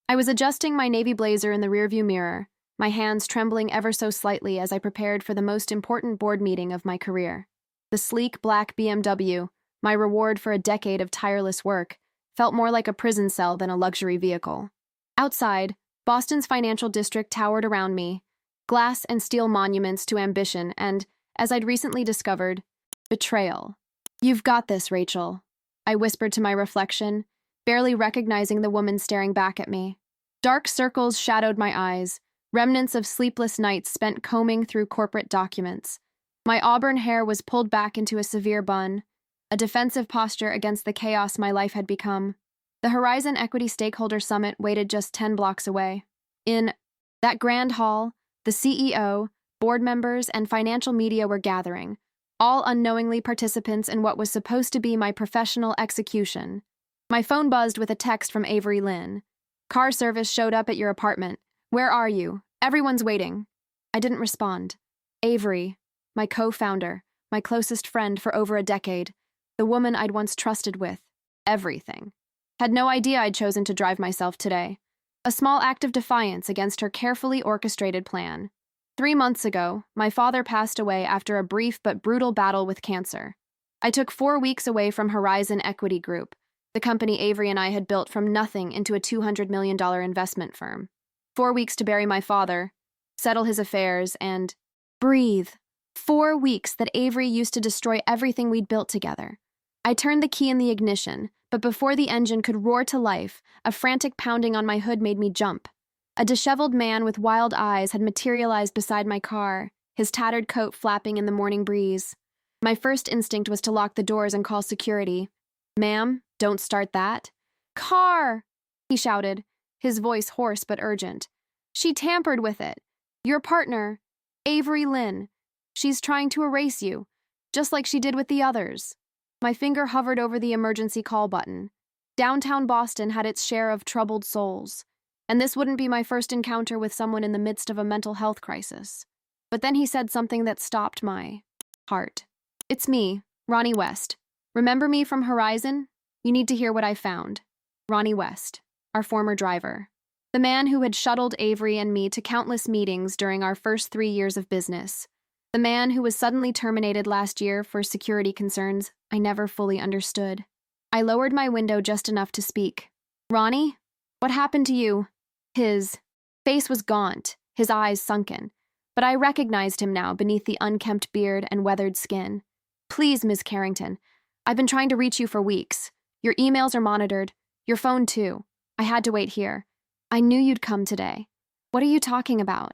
I was adjusting my navy blazer in the rearview mirror, my hands trembling ever so slightly as I prepared for the most important board meeting of my career. The sleek black BMW, my reward for a decade of tireless work, felt more like a prison cell than a luxury vehicle. Outside, Boston's financial district towered around me, glass and steel monuments to ambition and, as I'd recently discovered, betrayal. "You've got this, Rachel," I whispered to my reflection, barely recognizing the woman staring back at me. Dark circles shadowed my eyes, remnants of sleepless nights spent combing through corporate documents. My auburn hair was pulled back into a severe bun, a defensive posture against the chaos my life had become. The Horizon Equity Stakeholder Summit waited just 10 blocks away. In that grand hall, the CEO, board members, and financial media were gathering, all unknowingly participants in what was supposed to be my professional execution. My phone buzzed with a text from Avery Lynn. "Car service showed up at your apartment. Where are you? Everyone's waiting." I didn't respond. Avery, my co-founder, my closest friend for over a decade, the woman I'd once trusted with everything, had no idea I'd chosen to drive myself today. A small act of defiance against her carefully orchestrated plan. 3 months ago, my father passed away after a brief but brutal battle with cancer. I took 4 weeks away from Horizon Equity Group, the company Avery and I had built from nothing into a $200 million investment firm. 4 weeks to bury my father, settle his affairs, and breathe. 4 weeks that Avery used to destroy everything we'd built together. I turned the key in the ignition, but before the engine could roar to life, a frantic pounding on my hood made me jump. A disheveled man with wild eyes had materialized beside my car, his tattered coat flapping in the morning breeze. My first instinct was to lock the doors and call security. "Ma'am, don't start that." "Car!" he shouted, his voice hoarse but urgent. "She tampered with it. Your partner, Avery Lynn. She's trying to erase you, just like she did with the others." My finger hovered over the emergency call button. Downtown Boston had its share of troubled souls, and this wouldn't be my first encounter with someone in the midst of a mental health crisis. But then he said something that stopped my heart. "It's me, Ronnie West. Remember me from Horizon? You need to hear what I found." Ronnie West, our former driver. The man who had shuttled Avery and me to countless meetings during our first 3 years of business. The man who was suddenly terminated last year for security concerns I never fully understood. I lowered my window just enough to speak. "Ronnie, what happened to you?" His face was gaunt, his eyes sunken, but I recognized him now beneath the unkempt beard and weathered skin. "Please, Ms. Carrington, I've been trying to reach you for weeks. Your emails are monitored, your phone too. I had to wait here. I knew you'd come today. What are you talking about?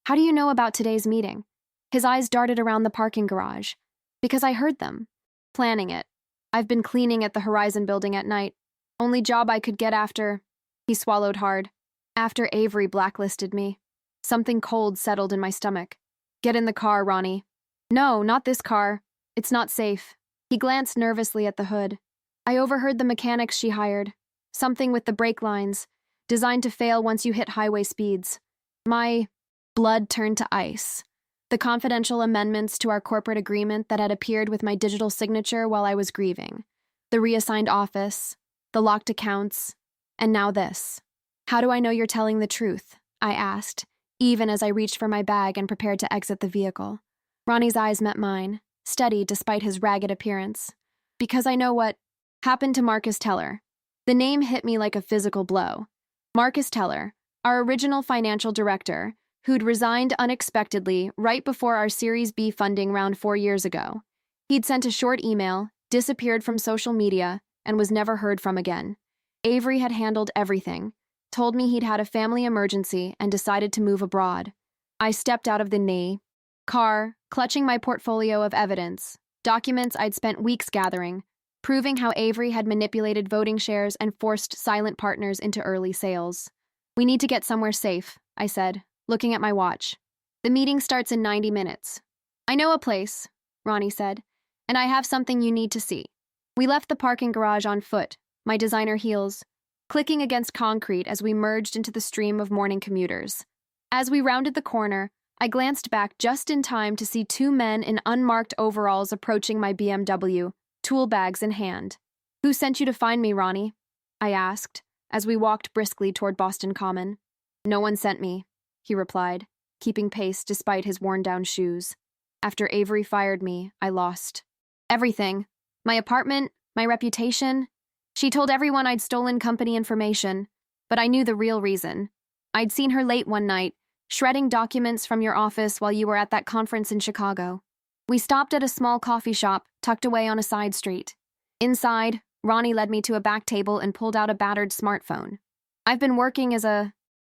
How do you know about today's meeting?" His eyes darted around the parking garage. "Because I heard them. Planning it. I've been cleaning at the Horizon building at night. Only job I could get after..." He swallowed hard. "After Avery blacklisted me." Something cold settled in my stomach. "Get in the car, Ronnie." "No, not this car. It's not safe." He glanced nervously at the hood. "I overheard the mechanics she hired. Something with the brake lines, designed to fail once you hit highway speeds." My blood turned to ice. The confidential amendments to our corporate agreement that had appeared with my digital signature while I was grieving. The reassigned office, the locked accounts, and now this. "How do I know you're telling the truth?" I asked, even as I reached for my bag and prepared to exit the vehicle. Ronnie's eyes met mine, steady despite his ragged appearance. "Because I know what happened to Marcus Teller." The name hit me like a physical blow. Marcus Teller, our original financial director, who'd resigned unexpectedly right before our Series B funding round 4 years ago. He'd sent a short email, disappeared from social media, and was never heard from again. Avery had handled everything, told me he'd had a family emergency and decided to move abroad. I stepped out of the car, clutching my portfolio of evidence, documents I'd spent weeks gathering, proving how Avery had manipulated voting shares and forced silent partners into early sales. "We need to get somewhere safe," I said, looking at my watch. "The meeting starts in 90 minutes. "I know a place," Ronnie said, "and I have something you need to see." We left the parking garage on foot, my designer heels clicking against concrete as we merged into the stream of morning commuters. As we rounded the corner, I glanced back just in time to see 2 men in unmarked overalls approaching my BMW, tool bags in hand. "Who sent you to find me, Ronnie?" I asked, as we walked briskly toward Boston Common. "No one sent me," he replied, keeping pace despite his worn-down shoes. "After Avery fired me, I lost everything. My apartment, my reputation. She told everyone I'd stolen company information, but I knew the real reason. I'd seen her late one night, shredding documents from your office while you were at that conference in Chicago. We stopped at a small coffee shop tucked away on a side street. Inside, Ronnie led me to a back table and pulled out a battered smartphone. I've been working as a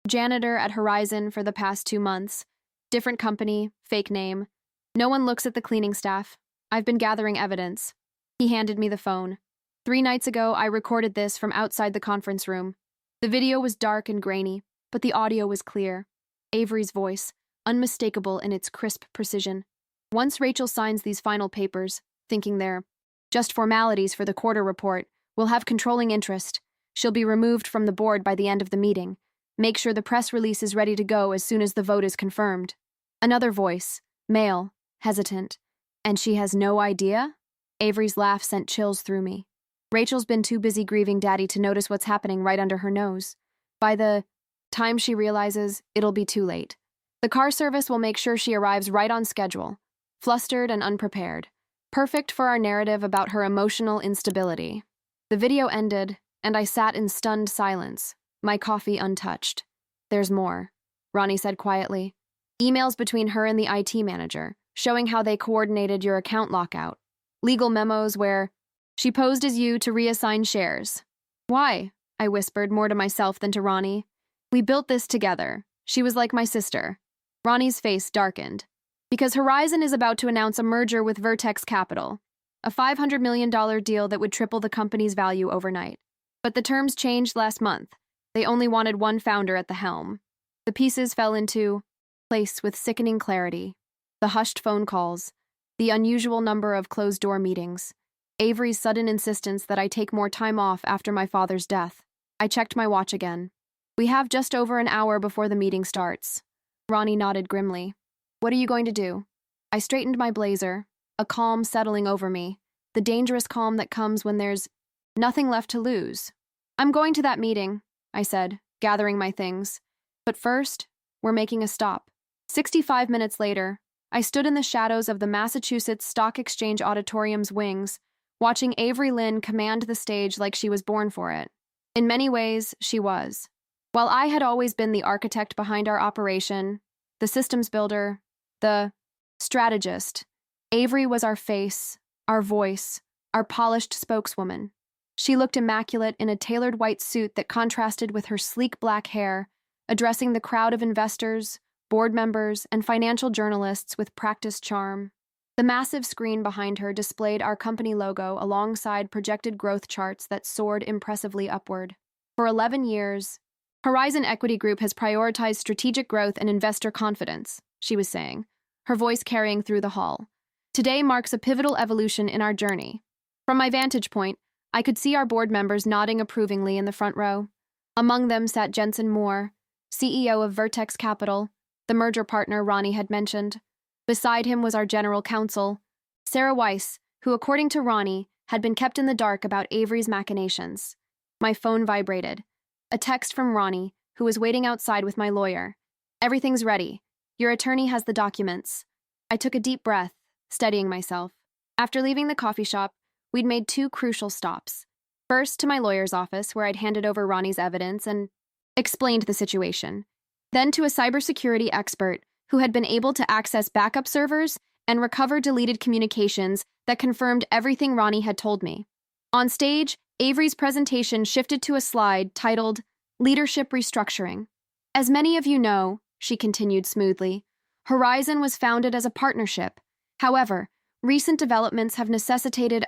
janitor at Horizon for the past 2 months. Different company, fake name. No one looks at the cleaning staff. I've been gathering evidence." He handed me the phone. 3 nights ago, I recorded this from outside the conference room. The video was dark and grainy, but the audio was clear. Avery's voice, unmistakable in its crisp precision. Once Rachel signs these final papers, thinking they're just formalities for the quarter report, we'll have controlling interest. She'll be removed from the board by the end of the meeting. Make sure the press release is ready to go as soon as the vote is confirmed. Another voice, male, hesitant. "And she has no idea?" Avery's laugh sent chills through me. Rachel's been too busy grieving Daddy to notice what's happening right under her nose. By the time she realizes, it'll be too late. The car service will make sure she arrives right on schedule, flustered and unprepared. Perfect for our narrative about her emotional instability. The video ended, and I sat in stunned silence, my coffee untouched. "There's more," Ronnie said quietly. "Emails between her and the IT manager, showing how they coordinated your account lockout. Legal memos where she posed as you to reassign shares." "Why?" I whispered, more to myself than to Ronnie. "We built this together. She was like my sister." Ronnie's face darkened. "Because Horizon is about to announce a merger with Vertex Capital, a $500 million deal that would triple the company's value overnight. But the terms changed last month. They only wanted one founder at the helm." The pieces fell into place with sickening clarity. The hushed phone calls, the unusual number of closed-door meetings, Avery's sudden insistence that I take more time off after my father's death. I checked my watch again. "We have just over an hour before the meeting starts." Ronnie nodded grimly. "What are you going to do?" I straightened my blazer, a calm settling over me, the dangerous calm that comes when there's nothing left to lose. "I'm going to that meeting," I said, gathering my things. "But first, we're making a stop." 65 minutes later, I stood in the shadows of the Massachusetts Stock Exchange Auditorium's wings, watching Avery Lynn command the stage like she was born for it. In many ways, she was. While I had always been the architect behind our operation, the systems builder, the strategist, Avery was our face, our voice, our polished spokeswoman. She looked immaculate in a tailored white suit that contrasted with her sleek black hair, addressing the crowd of investors, board members, and financial journalists with practiced charm. The massive screen behind her displayed our company logo alongside projected growth charts that soared impressively upward. For 11 years, Horizon Equity Group has prioritized strategic growth and investor confidence, she was saying, her voice carrying through the hall. Today marks a pivotal evolution in our journey. From my vantage point, I could see our board members nodding approvingly in the front row. Among them sat Jensen Moore, CEO of Vertex Capital, the merger partner Ronnie had mentioned. Beside him was our general counsel, Sarah Weiss, who, according to Ronnie, had been kept in the dark about Avery's machinations. My phone vibrated. A text from Ronnie, who was waiting outside with my lawyer. "Everything's ready. Your attorney has the documents." I took a deep breath, steadying myself. After leaving the coffee shop, we'd made 2 crucial stops. First, to my lawyer's office, where I'd handed over Ronnie's evidence and explained the situation. Then to a cybersecurity expert who had been able to access backup servers and recover deleted communications that confirmed everything Ronnie had told me. On stage, Avery's presentation shifted to a slide titled Leadership Restructuring. "As many of you know," she continued smoothly, "Horizon was founded as a partnership. However, recent developments have necessitated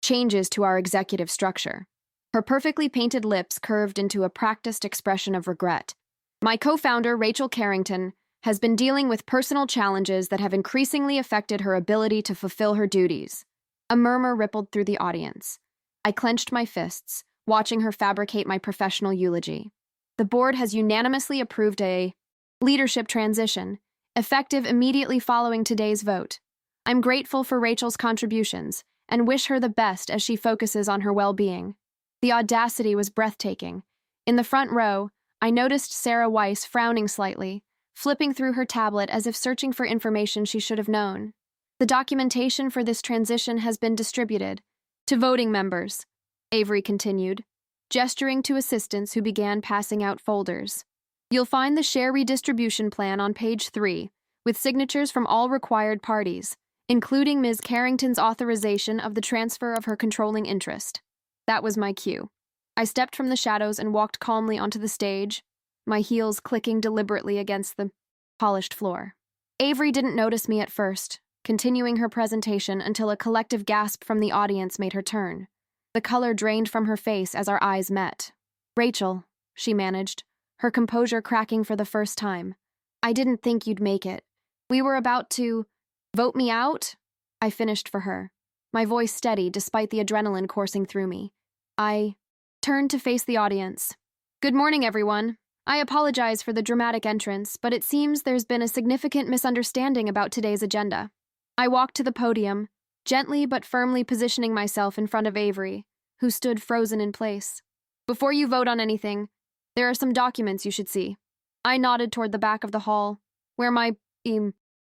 changes to our executive structure." Her perfectly painted lips curved into a practiced expression of regret. "My co-founder, Rachel Carrington, has been dealing with personal challenges that have increasingly affected her ability to fulfill her duties." A murmur rippled through the audience. I clenched my fists, watching her fabricate my professional eulogy. "The board has unanimously approved a leadership transition, effective immediately following today's vote. I'm grateful for Rachel's contributions and wish her the best as she focuses on her well-being." The audacity was breathtaking, In the front row, I noticed Sarah Weiss frowning slightly, flipping through her tablet as if searching for information she should have known. The documentation for this transition has been distributed to voting members, Avery continued, gesturing to assistants who began passing out folders. You'll find the share redistribution plan on page 3, with signatures from all required parties, including Ms. Carrington's authorization of the transfer of her controlling interest. That was my cue. I stepped from the shadows and walked calmly onto the stage, my heels clicking deliberately against the polished floor. Avery didn't notice me at first, continuing her presentation until a collective gasp from the audience made her turn. The color drained from her face as our eyes met. "Rachel," she managed, her composure cracking for the first time. "I didn't think you'd make it. We were about to vote me out?" I finished for her, my voice steady despite the adrenaline coursing through me. I turned to face the audience. "Good morning, everyone. I apologize for the dramatic entrance, but it seems there's been a significant misunderstanding about today's agenda." I walked to the podium, gently but firmly positioning myself in front of Avery, who stood frozen in place. "Before you vote on anything, there are some documents you should see." I nodded toward the back of the hall, where my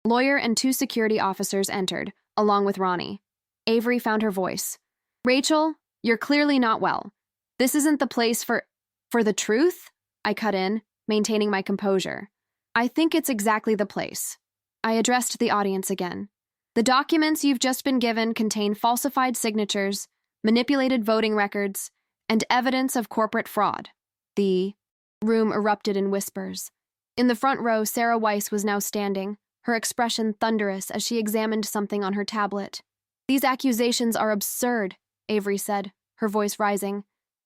lawyer and 2 security officers entered, along with Ronnie. Avery found her voice. "Rachel, you're clearly not well. This isn't the place for the truth?" I cut in, maintaining my composure. "I think it's exactly the place." I addressed the audience again. "The documents you've just been given contain falsified signatures, manipulated voting records, and evidence of corporate fraud." The room erupted in whispers. In the front row, Sarah Weiss was now standing, her expression thunderous as she examined something on her tablet. "These accusations are absurd," Avery said, her voice rising.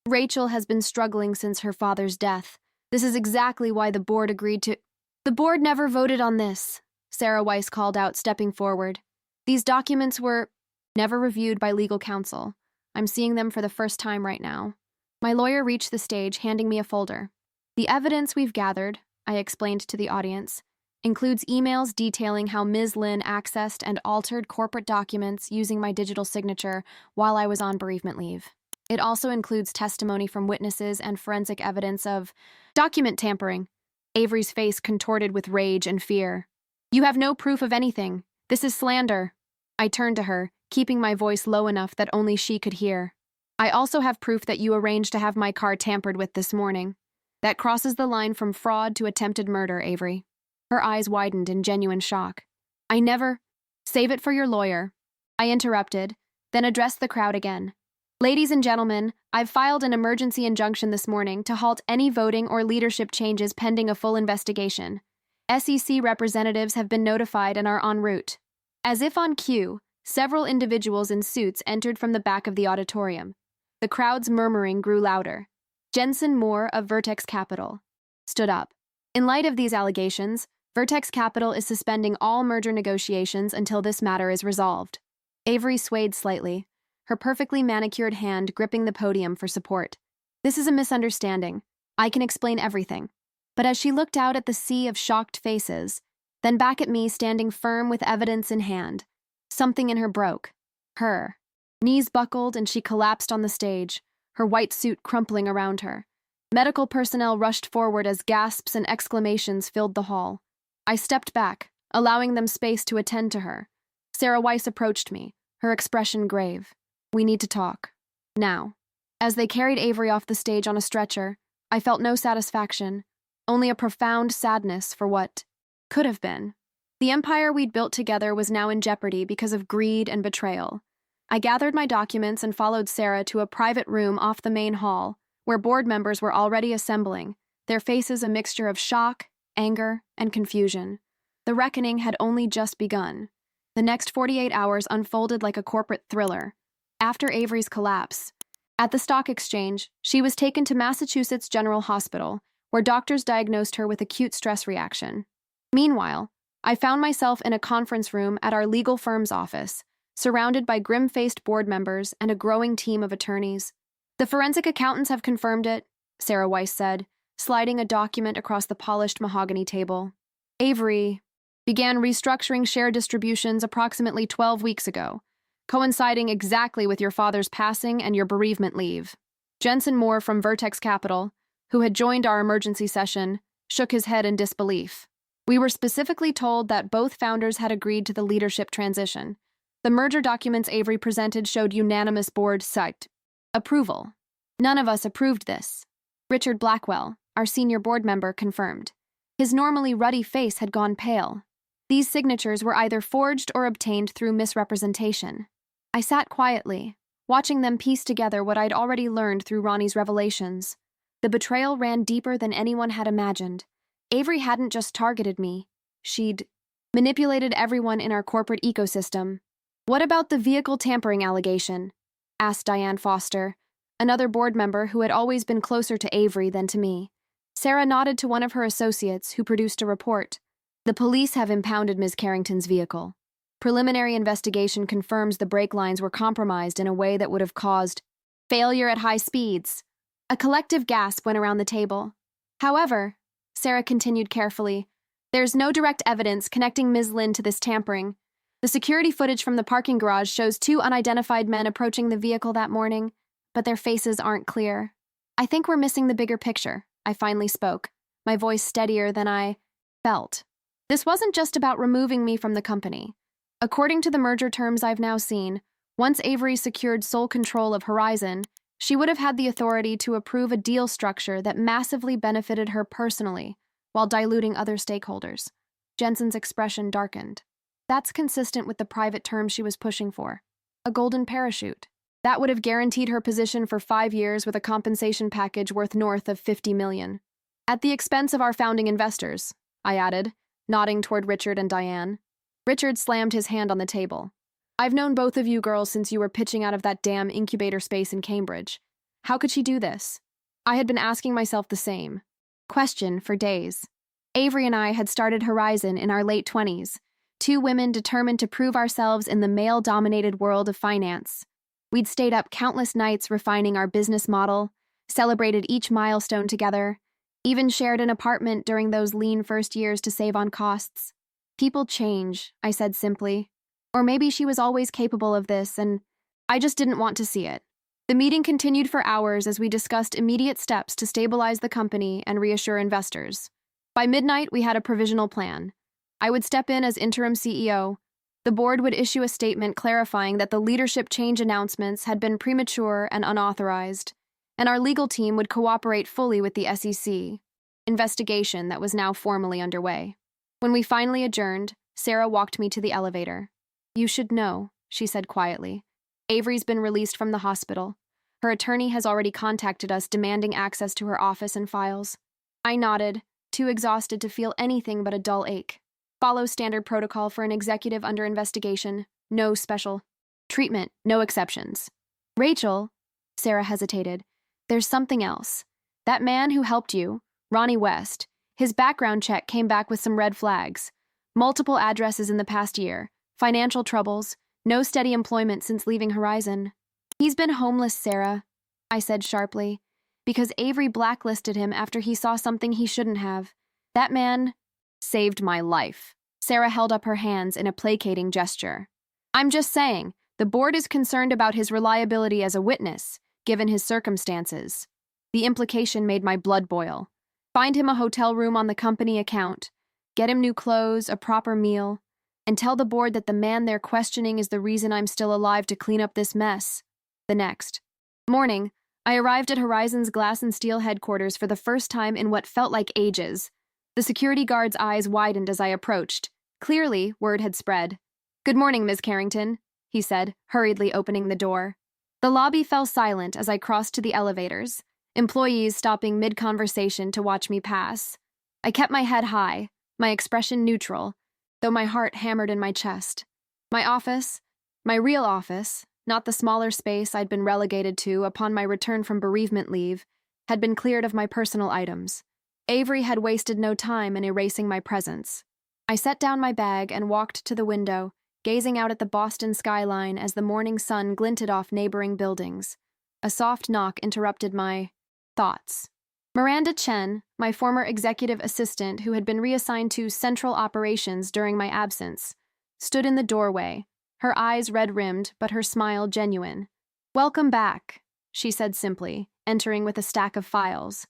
"Rachel has been struggling since her father's death. This is exactly why the board agreed to—" "The board never voted on this," Sarah Weiss called out, stepping forward. "These documents were never reviewed by legal counsel. I'm seeing them for the first time right now." My lawyer reached the stage, handing me a folder. "The evidence we've gathered," I explained to the audience, "includes emails detailing how Ms. Lynn accessed and altered corporate documents using my digital signature while I was on bereavement leave. It also includes testimony from witnesses and forensic evidence of document tampering." Avery's face contorted with rage and fear. "You have no proof of anything. This is slander." I turned to her, keeping my voice low enough that only she could hear. "I also have proof that you arranged to have my car tampered with this morning. That crosses the line from fraud to attempted murder, Avery." Her eyes widened in genuine shock. "I never—" "Save it for your lawyer," I interrupted, then addressed the crowd again. "Ladies and gentlemen, I've filed an emergency injunction this morning to halt any voting or leadership changes pending a full investigation. SEC representatives have been notified and are en route." As if on cue, several individuals in suits entered from the back of the auditorium. The crowd's murmuring grew louder. Jensen Moore of Vertex Capital stood up. "In light of these allegations, Vertex Capital is suspending all merger negotiations until this matter is resolved." Avery swayed slightly, her perfectly manicured hand gripping the podium for support. "This is a misunderstanding. I can explain everything." But as she looked out at the sea of shocked faces, then back at me standing firm with evidence in hand, something in her broke. Her knees buckled and she collapsed on the stage, her white suit crumpling around her. Medical personnel rushed forward as gasps and exclamations filled the hall. I stepped back, allowing them space to attend to her. Sarah Weiss approached me, her expression grave. "We need to talk. Now." As they carried Avery off the stage on a stretcher, I felt no satisfaction, only a profound sadness for what could have been. The empire we'd built together was now in jeopardy because of greed and betrayal. I gathered my documents and followed Sarah to a private room off the main hall, where board members were already assembling, their faces a mixture of shock, anger, and confusion. The reckoning had only just begun. The next 48 hours unfolded like a corporate thriller. After Avery's collapse, at the stock exchange, she was taken to Massachusetts General Hospital, where doctors diagnosed her with acute stress reaction. Meanwhile, I found myself in a conference room at our legal firm's office, surrounded by grim-faced board members and a growing team of attorneys. "The forensic accountants have confirmed it," Sarah Weiss said, sliding a document across the polished mahogany table. "Avery began restructuring share distributions approximately 12 weeks ago, coinciding exactly with your father's passing and your bereavement leave." Jensen Moore from Vertex Capital, who had joined our emergency session, shook his head in disbelief. We were specifically told that both founders had agreed to the leadership transition. The merger documents Avery presented showed unanimous board site approval. None of us approved this. Richard Blackwell, our senior board member, confirmed. His normally ruddy face had gone pale. These signatures were either forged or obtained through misrepresentation. I sat quietly, watching them piece together what I'd already learned through Ronnie's revelations. The betrayal ran deeper than anyone had imagined. Avery hadn't just targeted me. She'd manipulated everyone in our corporate ecosystem. "What about the vehicle tampering allegation?" asked Diane Foster, another board member who had always been closer to Avery than to me. Sarah nodded to one of her associates, who produced a report. "The police have impounded Ms. Carrington's vehicle. Preliminary investigation confirms the brake lines were compromised in a way that would have caused failure at high speeds." A collective gasp went around the table. "However," Sarah continued carefully, "there's no direct evidence connecting Ms. Lynn to this tampering. The security footage from the parking garage shows two unidentified men approaching the vehicle that morning, but their faces aren't clear. I think we're missing the bigger picture," I finally spoke, my voice steadier than I felt. "This wasn't just about removing me from the company. According to the merger terms I've now seen, once Avery secured sole control of Horizon, she would have had the authority to approve a deal structure that massively benefited her personally, while diluting other stakeholders." Jensen's expression darkened. "That's consistent with the private terms she was pushing for. A golden parachute. That would have guaranteed her position for 5 years with a compensation package worth north of $50 million. At the expense of our founding investors," I added, nodding toward Richard and Diane. Richard slammed his hand on the table. "I've known both of you girls since you were pitching out of that damn incubator space in Cambridge. How could she do this?" I had been asking myself the same question for days. Avery and I had started Horizon in our late 20s, two women determined to prove ourselves in the male-dominated world of finance. We'd stayed up countless nights refining our business model, celebrated each milestone together, even shared an apartment during those lean first years to save on costs. "People change," I said simply. Or maybe she was always capable of this, and I just didn't want to see it. The meeting continued for hours as we discussed immediate steps to stabilize the company and reassure investors. By midnight, we had a provisional plan. I would step in as interim CEO. The board would issue a statement clarifying that the leadership change announcements had been premature and unauthorized, and our legal team would cooperate fully with the SEC investigation that was now formally underway. When we finally adjourned, Sarah walked me to the elevator. "You should know," she said quietly. "Avery's been released from the hospital. Her attorney has already contacted us demanding access to her office and files." I nodded, too exhausted to feel anything but a dull ache. "Follow standard protocol for an executive under investigation. No special treatment, no exceptions." "Rachel," Sarah hesitated, "there's something else. That man who helped you, Ronnie West, his background check came back with some red flags. Multiple addresses in the past year, financial troubles, no steady employment since leaving Horizon." "He's been homeless, Sarah," I said sharply, "because Avery blacklisted him after he saw something he shouldn't have. That man saved my life." Sarah held up her hands in a placating gesture. "I'm just saying, the board is concerned about his reliability as a witness, given his circumstances." The implication made my blood boil. Find him a hotel room on the company account, get him new clothes, a proper meal, and tell the board that the man they're questioning is the reason I'm still alive to clean up this mess. The next morning, I arrived at Horizon's Glass and Steel headquarters for the first time in what felt like ages. The security guard's eyes widened as I approached. Clearly, word had spread. "Good morning, Ms. Carrington," he said, hurriedly opening the door. The lobby fell silent as I crossed to the elevators, employees stopping mid-conversation to watch me pass. I kept my head high, my expression neutral, though my heart hammered in my chest. My office, my real office, not the smaller space I'd been relegated to upon my return from bereavement leave, had been cleared of my personal items. Avery had wasted no time in erasing my presence. I set down my bag and walked to the window, gazing out at the Boston skyline as the morning sun glinted off neighboring buildings. A soft knock interrupted my thoughts. Miranda Chen, my former executive assistant who had been reassigned to central operations during my absence, stood in the doorway, her eyes red-rimmed but her smile genuine. "Welcome back," she said simply, entering with a stack of files.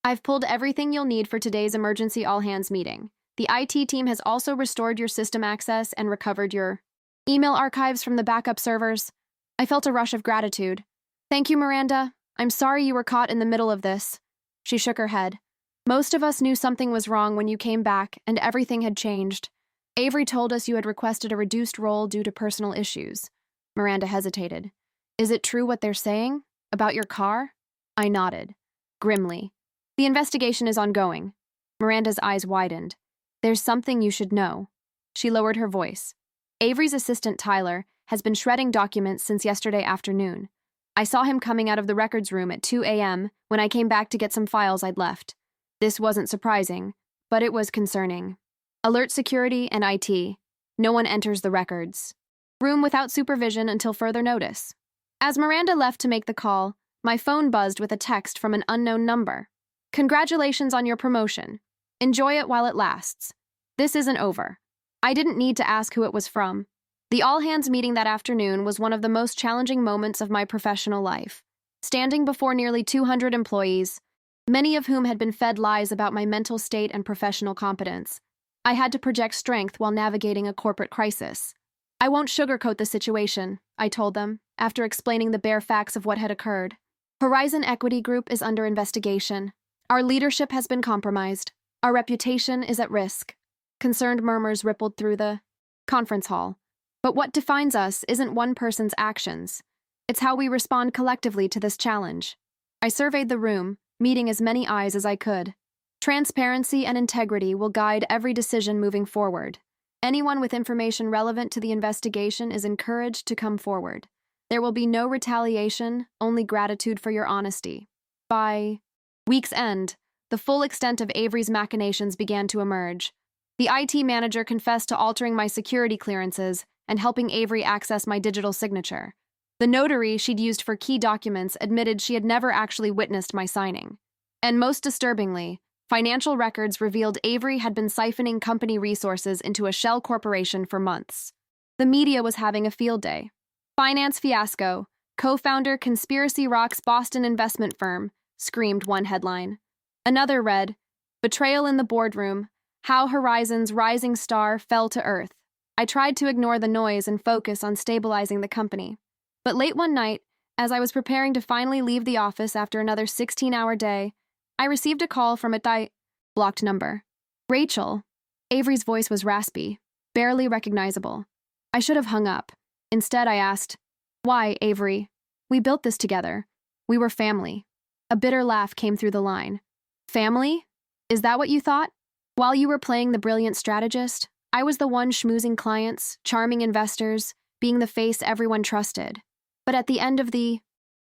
I've pulled everything you'll need for today's emergency all-hands meeting. The IT team has also restored your system access and recovered your email archives from the backup servers. I felt a rush of gratitude. Thank you, Miranda. I'm sorry you were caught in the middle of this. She shook her head. Most of us knew something was wrong when you came back, and everything had changed. Avery told us you had requested a reduced role due to personal issues. Miranda hesitated. Is it true what they're saying? About your car? I nodded, grimly. The investigation is ongoing. Miranda's eyes widened. There's something you should know. She lowered her voice. Avery's assistant, Tyler, has been shredding documents since yesterday afternoon. I saw him coming out of the records room at 2 a.m. when I came back to get some files I'd left. This wasn't surprising, but it was concerning. Alert security and IT. No one enters the records. Room without supervision until further notice. As Miranda left to make the call, my phone buzzed with a text from an unknown number. Congratulations on your promotion. Enjoy it while it lasts. This isn't over. I didn't need to ask who it was from. The all-hands meeting that afternoon was one of the most challenging moments of my professional life. Standing before nearly 200 employees, many of whom had been fed lies about my mental state and professional competence, I had to project strength while navigating a corporate crisis. I won't sugarcoat the situation, I told them, after explaining the bare facts of what had occurred. Horizon Equity Group is under investigation. Our leadership has been compromised. Our reputation is at risk. Concerned murmurs rippled through the conference hall. But what defines us isn't one person's actions. It's how we respond collectively to this challenge. I surveyed the room, meeting as many eyes as I could. Transparency and integrity will guide every decision moving forward. Anyone with information relevant to the investigation is encouraged to come forward. There will be no retaliation, only gratitude for your honesty. By week's end, the full extent of Avery's machinations began to emerge. The IT manager confessed to altering my security clearances and helping Avery access my digital signature. The notary she'd used for key documents admitted she had never actually witnessed my signing. And most disturbingly, financial records revealed Avery had been siphoning company resources into a shell corporation for months. The media was having a field day. Finance fiasco, co-founder conspiracy rocks Boston investment firm, screamed one headline. Another read, betrayal in the boardroom, how Horizon's rising star fell to earth. I tried to ignore the noise and focus on stabilizing the company. But late one night, as I was preparing to finally leave the office after another 16-hour day, I received a call from a blocked number. Rachel. Avery's voice was raspy, barely recognizable. I should have hung up. Instead, I asked, why, Avery? We built this together. We were family. A bitter laugh came through the line. Family? Is that what you thought? While you were playing the brilliant strategist, I was the one schmoozing clients, charming investors, being the face everyone trusted. But at the end of the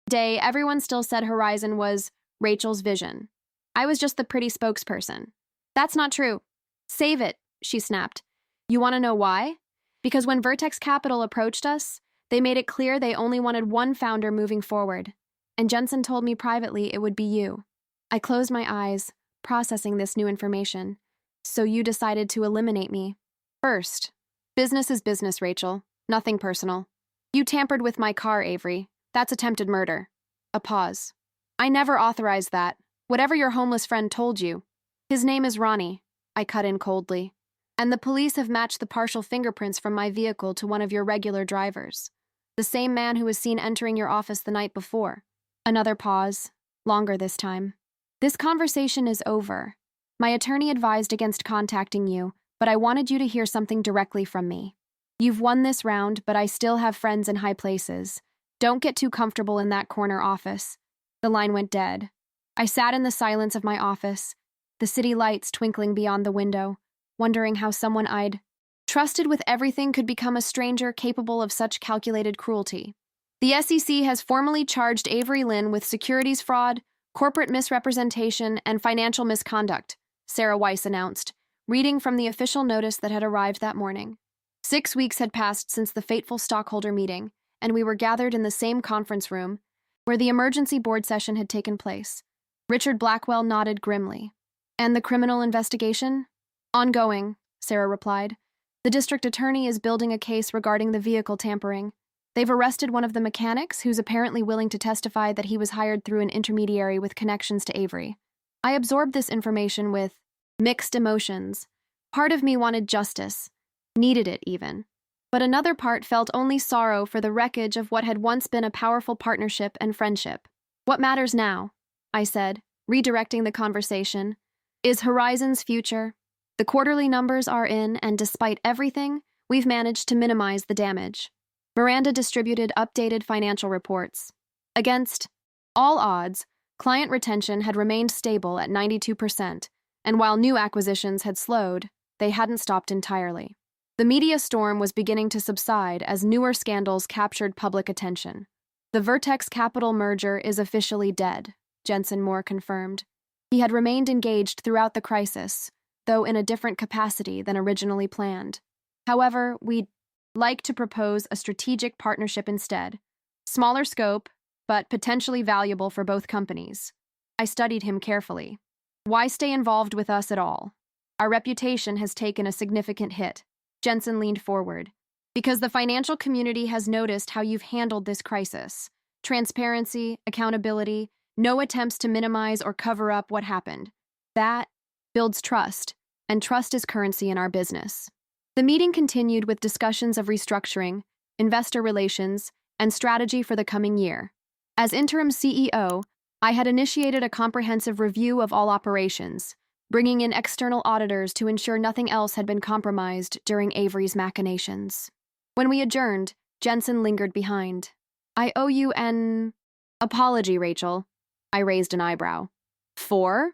day, everyone still said Horizon was Rachel's vision. I was just the pretty spokesperson. That's not true. Save it, she snapped. You want to know why? Because when Vertex Capital approached us, they made it clear they only wanted one founder moving forward. And Jensen told me privately it would be you. I closed my eyes, processing this new information. So you decided to eliminate me. First, business is business, Rachel. Nothing personal. You tampered with my car, Avery. That's attempted murder. A pause. I never authorized that. Whatever your homeless friend told you. His name is Ronnie, I cut in coldly. And the police have matched the partial fingerprints from my vehicle to one of your regular drivers. The same man who was seen entering your office the night before. Another pause, longer this time. This conversation is over. My attorney advised against contacting you, but I wanted you to hear something directly from me. You've won this round, but I still have friends in high places. Don't get too comfortable in that corner office. The line went dead. I sat in the silence of my office, the city lights twinkling beyond the window, wondering how someone I'd trusted with everything could become a stranger capable of such calculated cruelty. The SEC has formally charged Avery Lynn with securities fraud, corporate misrepresentation, and financial misconduct, Sarah Weiss announced, reading from the official notice that had arrived that morning. 6 weeks had passed since the fateful stockholder meeting, and we were gathered in the same conference room where the emergency board session had taken place. Richard Blackwell nodded grimly. And the criminal investigation? Ongoing, Sarah replied. The district attorney is building a case regarding the vehicle tampering. They've arrested one of the mechanics who's apparently willing to testify that he was hired through an intermediary with connections to Avery. I absorbed this information with mixed emotions. Part of me wanted justice, needed it even. But another part felt only sorrow for the wreckage of what had once been a powerful partnership and friendship. What matters now? I said, redirecting the conversation, is Horizon's future. The quarterly numbers are in, and despite everything, we've managed to minimize the damage. Miranda distributed updated financial reports. Against all odds, client retention had remained stable at 92%, and while new acquisitions had slowed, they hadn't stopped entirely. The media storm was beginning to subside as newer scandals captured public attention. The Vertex Capital merger is officially dead, Jensen Moore confirmed. He had remained engaged throughout the crisis, though in a different capacity than originally planned. However, we'd like to propose a strategic partnership instead. Smaller scope, but potentially valuable for both companies. I studied him carefully. Why stay involved with us at all? Our reputation has taken a significant hit. Jensen leaned forward. Because the financial community has noticed how you've handled this crisis. Transparency, accountability, no attempts to minimize or cover up what happened. That builds trust, and trust is currency in our business. The meeting continued with discussions of restructuring, investor relations, and strategy for the coming year. As interim CEO, I had initiated a comprehensive review of all operations, bringing in external auditors to ensure nothing else had been compromised during Avery's machinations. When we adjourned, Jensen lingered behind. I owe you an apology, Rachel. I raised an eyebrow. For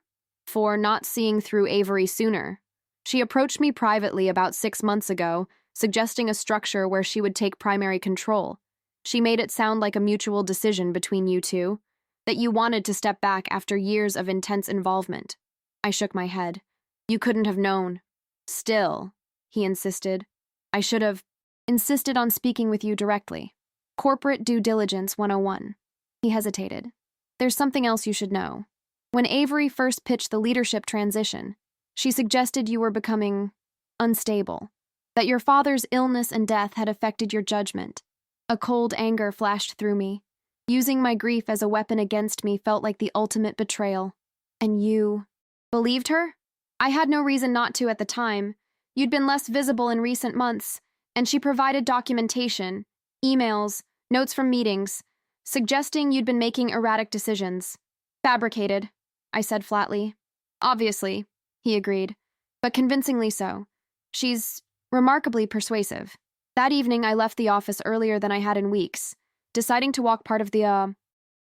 not seeing through Avery sooner. She approached me privately about 6 months ago, suggesting a structure where she would take primary control. She made it sound like a mutual decision between you two, that you wanted to step back after years of intense involvement. I shook my head. You couldn't have known. Still, he insisted. I should have insisted on speaking with you directly. Corporate due diligence 101. He hesitated. There's something else you should know. When Avery first pitched the leadership transition, she suggested you were becoming unstable, that your father's illness and death had affected your judgment. A cold anger flashed through me. Using my grief as a weapon against me felt like the ultimate betrayal. And you believed her? I had no reason not to at the time. You'd been less visible in recent months, and she provided documentation, emails, notes from meetings, suggesting you'd been making erratic decisions. Fabricated, I said flatly. Obviously, he agreed, but convincingly so. She's remarkably persuasive. That evening, I left the office earlier than I had in weeks, deciding to walk part of the,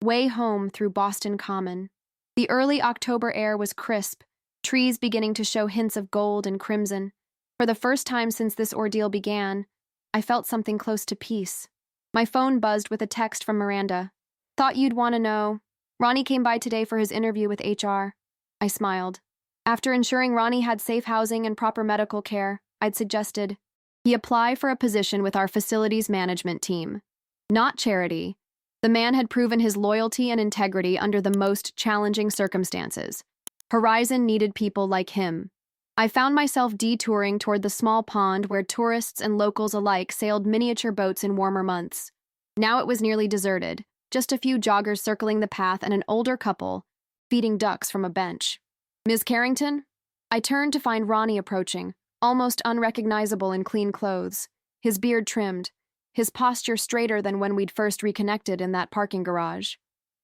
way home through Boston Common. The early October air was crisp, trees beginning to show hints of gold and crimson. For the first time since this ordeal began, I felt something close to peace. My phone buzzed with a text from Miranda. Thought you'd want to know. Ronnie came by today for his interview with HR. I smiled. After ensuring Ronnie had safe housing and proper medical care, I'd suggested he apply for a position with our facilities management team. Not charity. The man had proven his loyalty and integrity under the most challenging circumstances. Horizon needed people like him. I found myself detouring toward the small pond where tourists and locals alike sailed miniature boats in warmer months. Now it was nearly deserted, just a few joggers circling the path and an older couple feeding ducks from a bench. Ms. Carrington? I turned to find Ronnie approaching, almost unrecognizable in clean clothes, his beard trimmed, his posture straighter than when we'd first reconnected in that parking garage.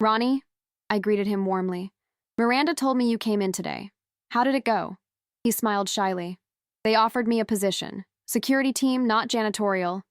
Ronnie? I greeted him warmly. Miranda told me you came in today. How did it go? He smiled shyly. They offered me a position. Security team, not janitorial.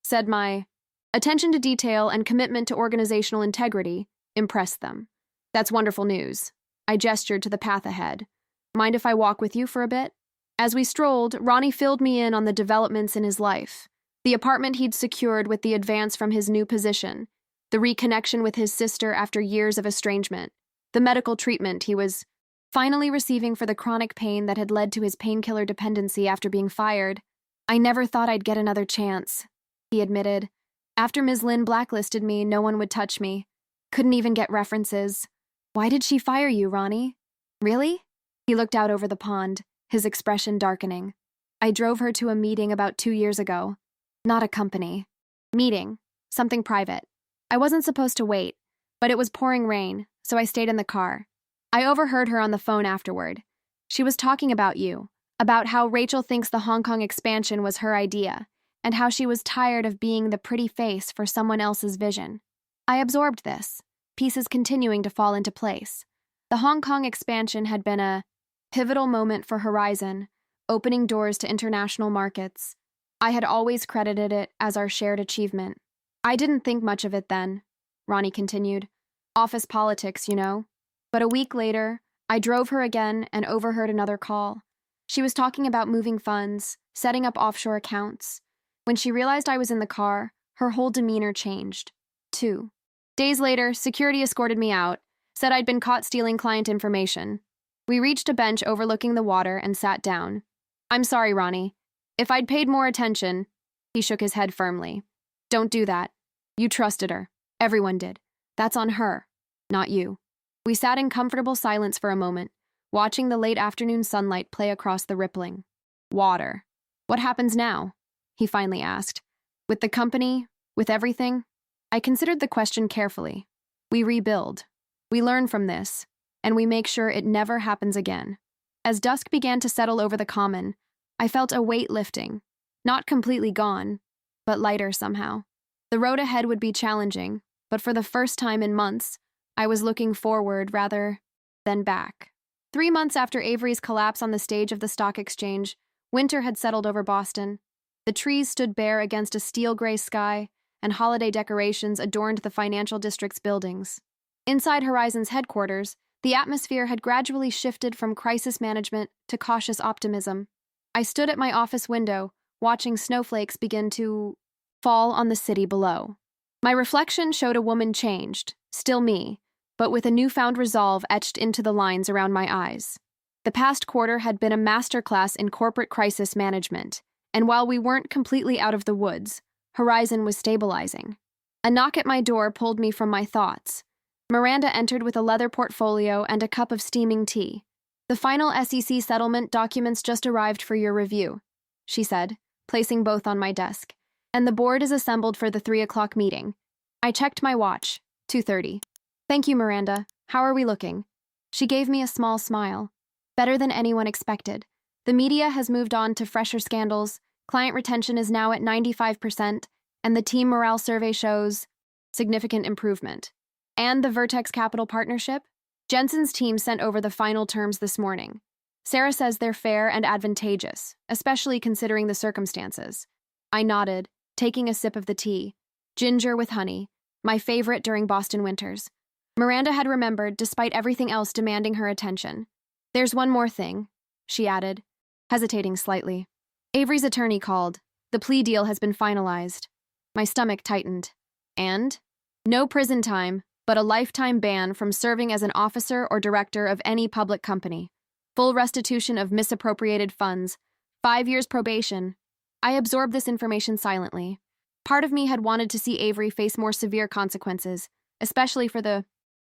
Said my attention to detail and commitment to organizational integrity impressed them. That's wonderful news. I gestured to the path ahead. Mind if I walk with you for a bit? As we strolled, Ronnie filled me in on the developments in his life. The apartment he'd secured with the advance from his new position, the reconnection with his sister after years of estrangement, the medical treatment he was finally receiving for the chronic pain that had led to his painkiller dependency after being fired. I never thought I'd get another chance, he admitted. After Ms. Lynn blacklisted me, no one would touch me. Couldn't even get references. Why did she fire you, Ronnie? Really? He looked out over the pond, his expression darkening. I drove her to a meeting about 2 years ago. Not a company. Meeting. Something private. I wasn't supposed to wait, but it was pouring rain, so I stayed in the car. I overheard her on the phone afterward. She was talking about you, about how Rachel thinks the Hong Kong expansion was her idea, and how she was tired of being the pretty face for someone else's vision. I absorbed this, pieces continuing to fall into place. The Hong Kong expansion had been a pivotal moment for Horizon, opening doors to international markets. I had always credited it as our shared achievement. I didn't think much of it then, Ronnie continued. Office politics, you know. But a week later, I drove her again and overheard another call. She was talking about moving funds, setting up offshore accounts. When she realized I was in the car, her whole demeanor changed. 2 days later, security escorted me out, said I'd been caught stealing client information. We reached a bench overlooking the water and sat down. I'm sorry, Ronnie. If I'd paid more attention, he shook his head firmly. Don't do that. You trusted her. Everyone did. That's on her, not you. We sat in comfortable silence for a moment, watching the late afternoon sunlight play across the rippling water. What happens now? He finally asked. With the company, with everything? I considered the question carefully. We rebuild. We learn from this, and we make sure it never happens again. As dusk began to settle over the common, I felt a weight lifting, not completely gone, but lighter somehow. The road ahead would be challenging, but for the first time in months, I was looking forward rather than back. 3 months after Avery's collapse on the stage of the stock exchange, winter had settled over Boston. The trees stood bare against a steel-gray sky, and holiday decorations adorned the financial district's buildings. Inside Horizon's headquarters, the atmosphere had gradually shifted from crisis management to cautious optimism. I stood at my office window, watching snowflakes begin to fall on the city below. My reflection showed a woman changed, still me, but with a newfound resolve etched into the lines around my eyes. The past quarter had been a masterclass in corporate crisis management, and while we weren't completely out of the woods, Horizon was stabilizing. A knock at my door pulled me from my thoughts. Miranda entered with a leather portfolio and a cup of steaming tea. The final SEC settlement documents just arrived for your review, she said, placing both on my desk. And the board is assembled for the 3 o'clock meeting. I checked my watch, 2:30. Thank you, Miranda. How are we looking? She gave me a small smile. Better than anyone expected. The media has moved on to fresher scandals, client retention is now at 95%, and the team morale survey shows significant improvement. And the Vertex Capital partnership? Jensen's team sent over the final terms this morning. Sarah says they're fair and advantageous, especially considering the circumstances. I nodded, taking a sip of the tea. Ginger with honey, my favorite during Boston winters. Miranda had remembered, despite everything else demanding her attention. There's one more thing, she added, hesitating slightly. Avery's attorney called. The plea deal has been finalized. My stomach tightened. And? No prison time, but a lifetime ban from serving as an officer or director of any public company. Full restitution of misappropriated funds. 5 years probation. I absorbed this information silently. Part of me had wanted to see Avery face more severe consequences, especially for the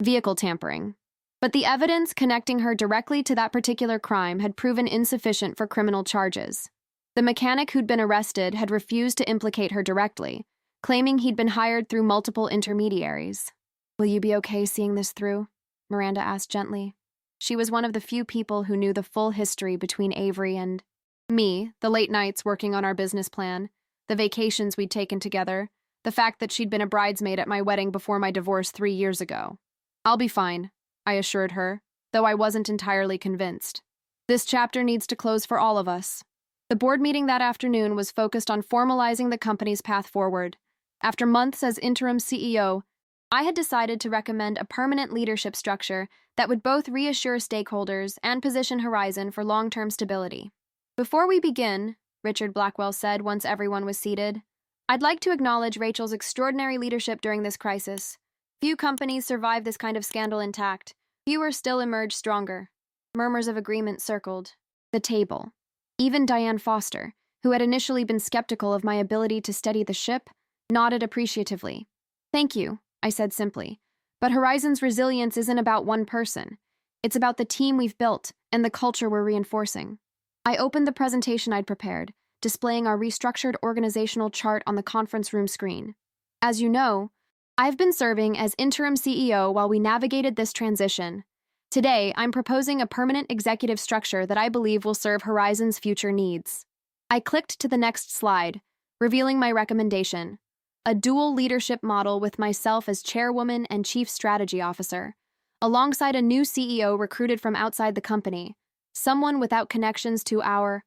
vehicle tampering. But the evidence connecting her directly to that particular crime had proven insufficient for criminal charges. The mechanic who'd been arrested had refused to implicate her directly, claiming he'd been hired through multiple intermediaries. Will you be okay seeing this through? Miranda asked gently. She was one of the few people who knew the full history between Avery and me, the late nights working on our business plan, the vacations we'd taken together, the fact that she'd been a bridesmaid at my wedding before my divorce 3 years ago. I'll be fine, I assured her, though I wasn't entirely convinced. This chapter needs to close for all of us. The board meeting that afternoon was focused on formalizing the company's path forward. After months as interim CEO, I had decided to recommend a permanent leadership structure that would both reassure stakeholders and position Horizon for long-term stability. Before we begin, Richard Blackwell said once everyone was seated, I'd like to acknowledge Rachel's extraordinary leadership during this crisis. Few companies survive this kind of scandal intact. Fewer still emerge stronger. Murmurs of agreement circled the table. Even Diane Foster, who had initially been skeptical of my ability to steady the ship, nodded appreciatively. Thank you, I said simply. But Horizon's resilience isn't about one person. It's about the team we've built and the culture we're reinforcing. I opened the presentation I'd prepared, displaying our restructured organizational chart on the conference room screen. As you know, I've been serving as interim CEO while we navigated this transition. Today, I'm proposing a permanent executive structure that I believe will serve Horizon's future needs. I clicked to the next slide, revealing my recommendation: a dual leadership model with myself as chairwoman and chief strategy officer, alongside a new CEO recruited from outside the company, someone without connections to our,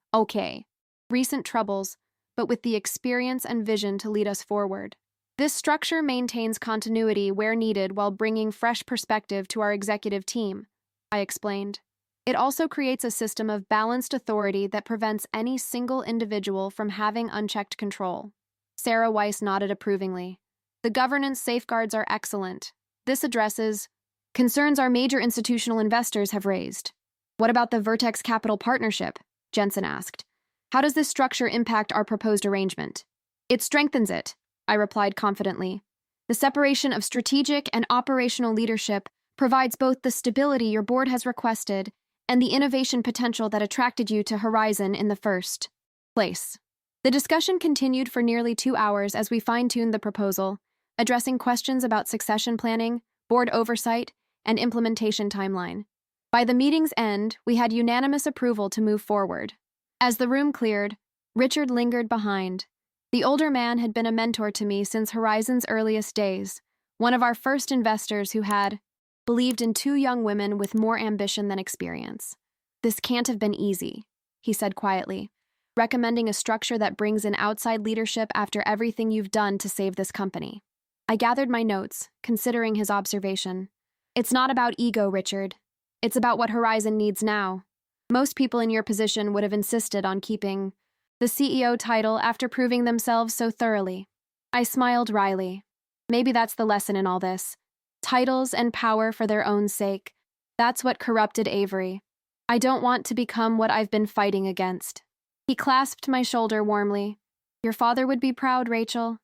recent troubles, but with the experience and vision to lead us forward. This structure maintains continuity where needed while bringing fresh perspective to our executive team, I explained. It also creates a system of balanced authority that prevents any single individual from having unchecked control. Sarah Weiss nodded approvingly. The governance safeguards are excellent. This addresses concerns our major institutional investors have raised. What about the Vertex Capital Partnership? Jensen asked. How does this structure impact our proposed arrangement? It strengthens it, I replied confidently. The separation of strategic and operational leadership provides both the stability your board has requested and the innovation potential that attracted you to Horizon in the first place. The discussion continued for nearly 2 hours as we fine-tuned the proposal, addressing questions about succession planning, board oversight, and implementation timeline. By the meeting's end, we had unanimous approval to move forward. As the room cleared, Richard lingered behind. The older man had been a mentor to me since Horizon's earliest days, one of our first investors who had believed in 2 young women with more ambition than experience. This can't have been easy, he said quietly, recommending a structure that brings in outside leadership after everything you've done to save this company. I gathered my notes, considering his observation. It's not about ego, Richard. It's about what Horizon needs now. Most people in your position would have insisted on keeping the CEO title after proving themselves so thoroughly. I smiled wryly. Maybe that's the lesson in all this. Titles and power for their own sake. That's what corrupted Avery. I don't want to become what I've been fighting against. He clasped my shoulder warmly. Your father would be proud, Rachel.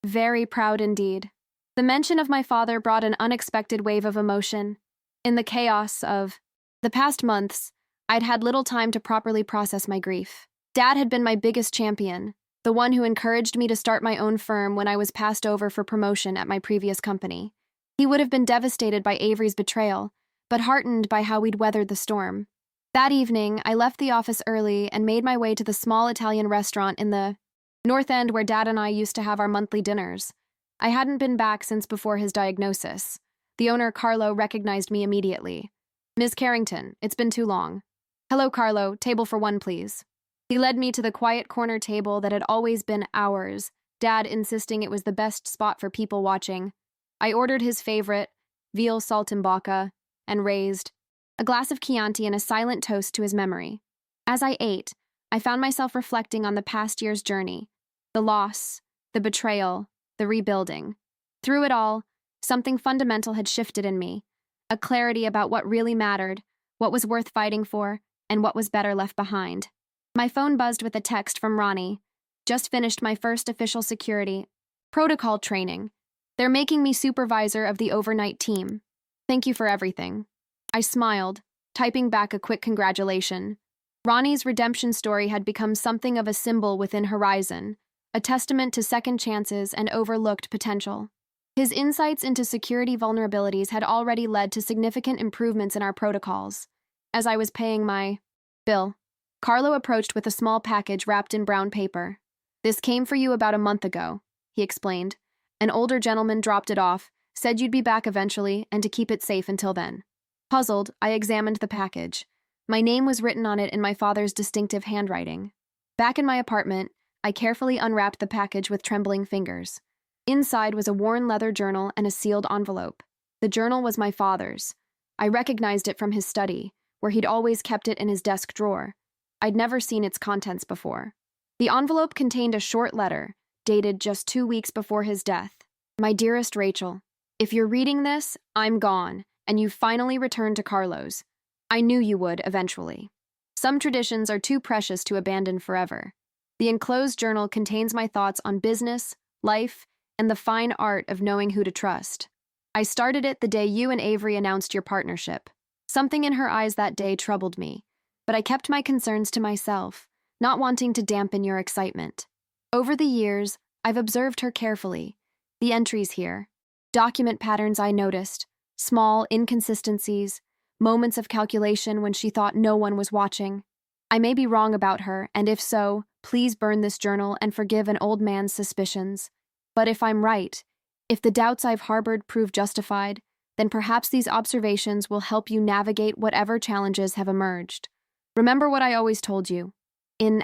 Very proud indeed. The mention of my father brought an unexpected wave of emotion. In the chaos of the past months, I'd had little time to properly process my grief. Dad had been my biggest champion, the one who encouraged me to start my own firm when I was passed over for promotion at my previous company. He would have been devastated by Avery's betrayal, but heartened by how we'd weathered the storm. That evening, I left the office early and made my way to the small Italian restaurant in the North End where Dad and I used to have our monthly dinners. I hadn't been back since before his diagnosis. The owner, Carlo, recognized me immediately. Ms. Carrington, it's been too long. Hello, Carlo. Table for 1, please. He led me to the quiet corner table that had always been ours, Dad insisting it was the best spot for people watching. I ordered his favorite, veal saltimbocca, and raised a glass of Chianti and a silent toast to his memory. As I ate, I found myself reflecting on the past year's journey, the loss, the betrayal, the rebuilding. Through it all, something fundamental had shifted in me, a clarity about what really mattered, what was worth fighting for, and what was better left behind. My phone buzzed with a text from Ronnie. Just finished my first official security protocol training. They're making me supervisor of the overnight team. Thank you for everything. I smiled, typing back a quick congratulation. Ronnie's redemption story had become something of a symbol within Horizon, a testament to second chances and overlooked potential. His insights into security vulnerabilities had already led to significant improvements in our protocols. As I was paying my bill, Carlo approached with a small package wrapped in brown paper. This came for you about a month ago, he explained. An older gentleman dropped it off, said you'd be back eventually, and to keep it safe until then. Puzzled, I examined the package. My name was written on it in my father's distinctive handwriting. Back in my apartment, I carefully unwrapped the package with trembling fingers. Inside was a worn leather journal and a sealed envelope. The journal was my father's. I recognized it from his study, where he'd always kept it in his desk drawer. I'd never seen its contents before. The envelope contained a short letter, dated just 2 weeks before his death. My dearest Rachel, if you're reading this, I'm gone, and you've finally returned to Carlo's. I knew you would eventually. Some traditions are too precious to abandon forever. The enclosed journal contains my thoughts on business, life, and the fine art of knowing who to trust. I started it the day you and Avery announced your partnership. Something in her eyes that day troubled me, but I kept my concerns to myself, not wanting to dampen your excitement. Over the years, I've observed her carefully. The entries here, document patterns I noticed, small inconsistencies, moments of calculation when she thought no one was watching. I may be wrong about her, and if so, please burn this journal and forgive an old man's suspicions. But if I'm right, if the doubts I've harbored prove justified, then perhaps these observations will help you navigate whatever challenges have emerged. Remember what I always told you. In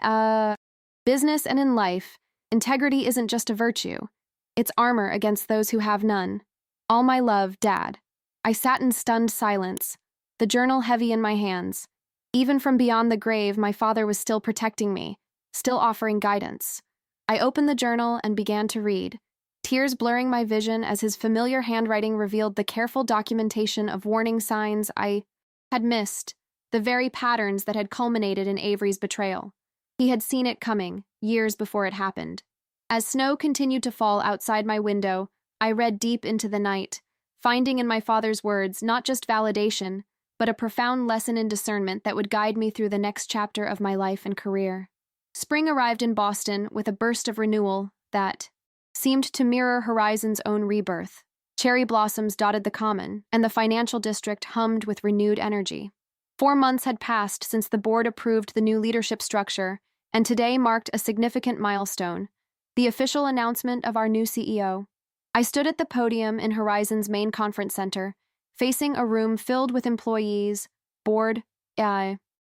business and in life, integrity isn't just a virtue. It's armor against those who have none. All my love, Dad. I sat in stunned silence, the journal heavy in my hands. Even from beyond the grave, my father was still protecting me, still offering guidance. I opened the journal and began to read, tears blurring my vision as his familiar handwriting revealed the careful documentation of warning signs I had missed, the very patterns that had culminated in Avery's betrayal. He had seen it coming, years before it happened. As snow continued to fall outside my window, I read deep into the night, finding in my father's words not just validation, but a profound lesson in discernment that would guide me through the next chapter of my life and career. Spring arrived in Boston with a burst of renewal that seemed to mirror Horizon's own rebirth. Cherry blossoms dotted the common, and the financial district hummed with renewed energy. 4 months had passed since the board approved the new leadership structure, and today marked a significant milestone, the official announcement of our new CEO. I stood at the podium in Horizon's main conference center, facing a room filled with employees, board,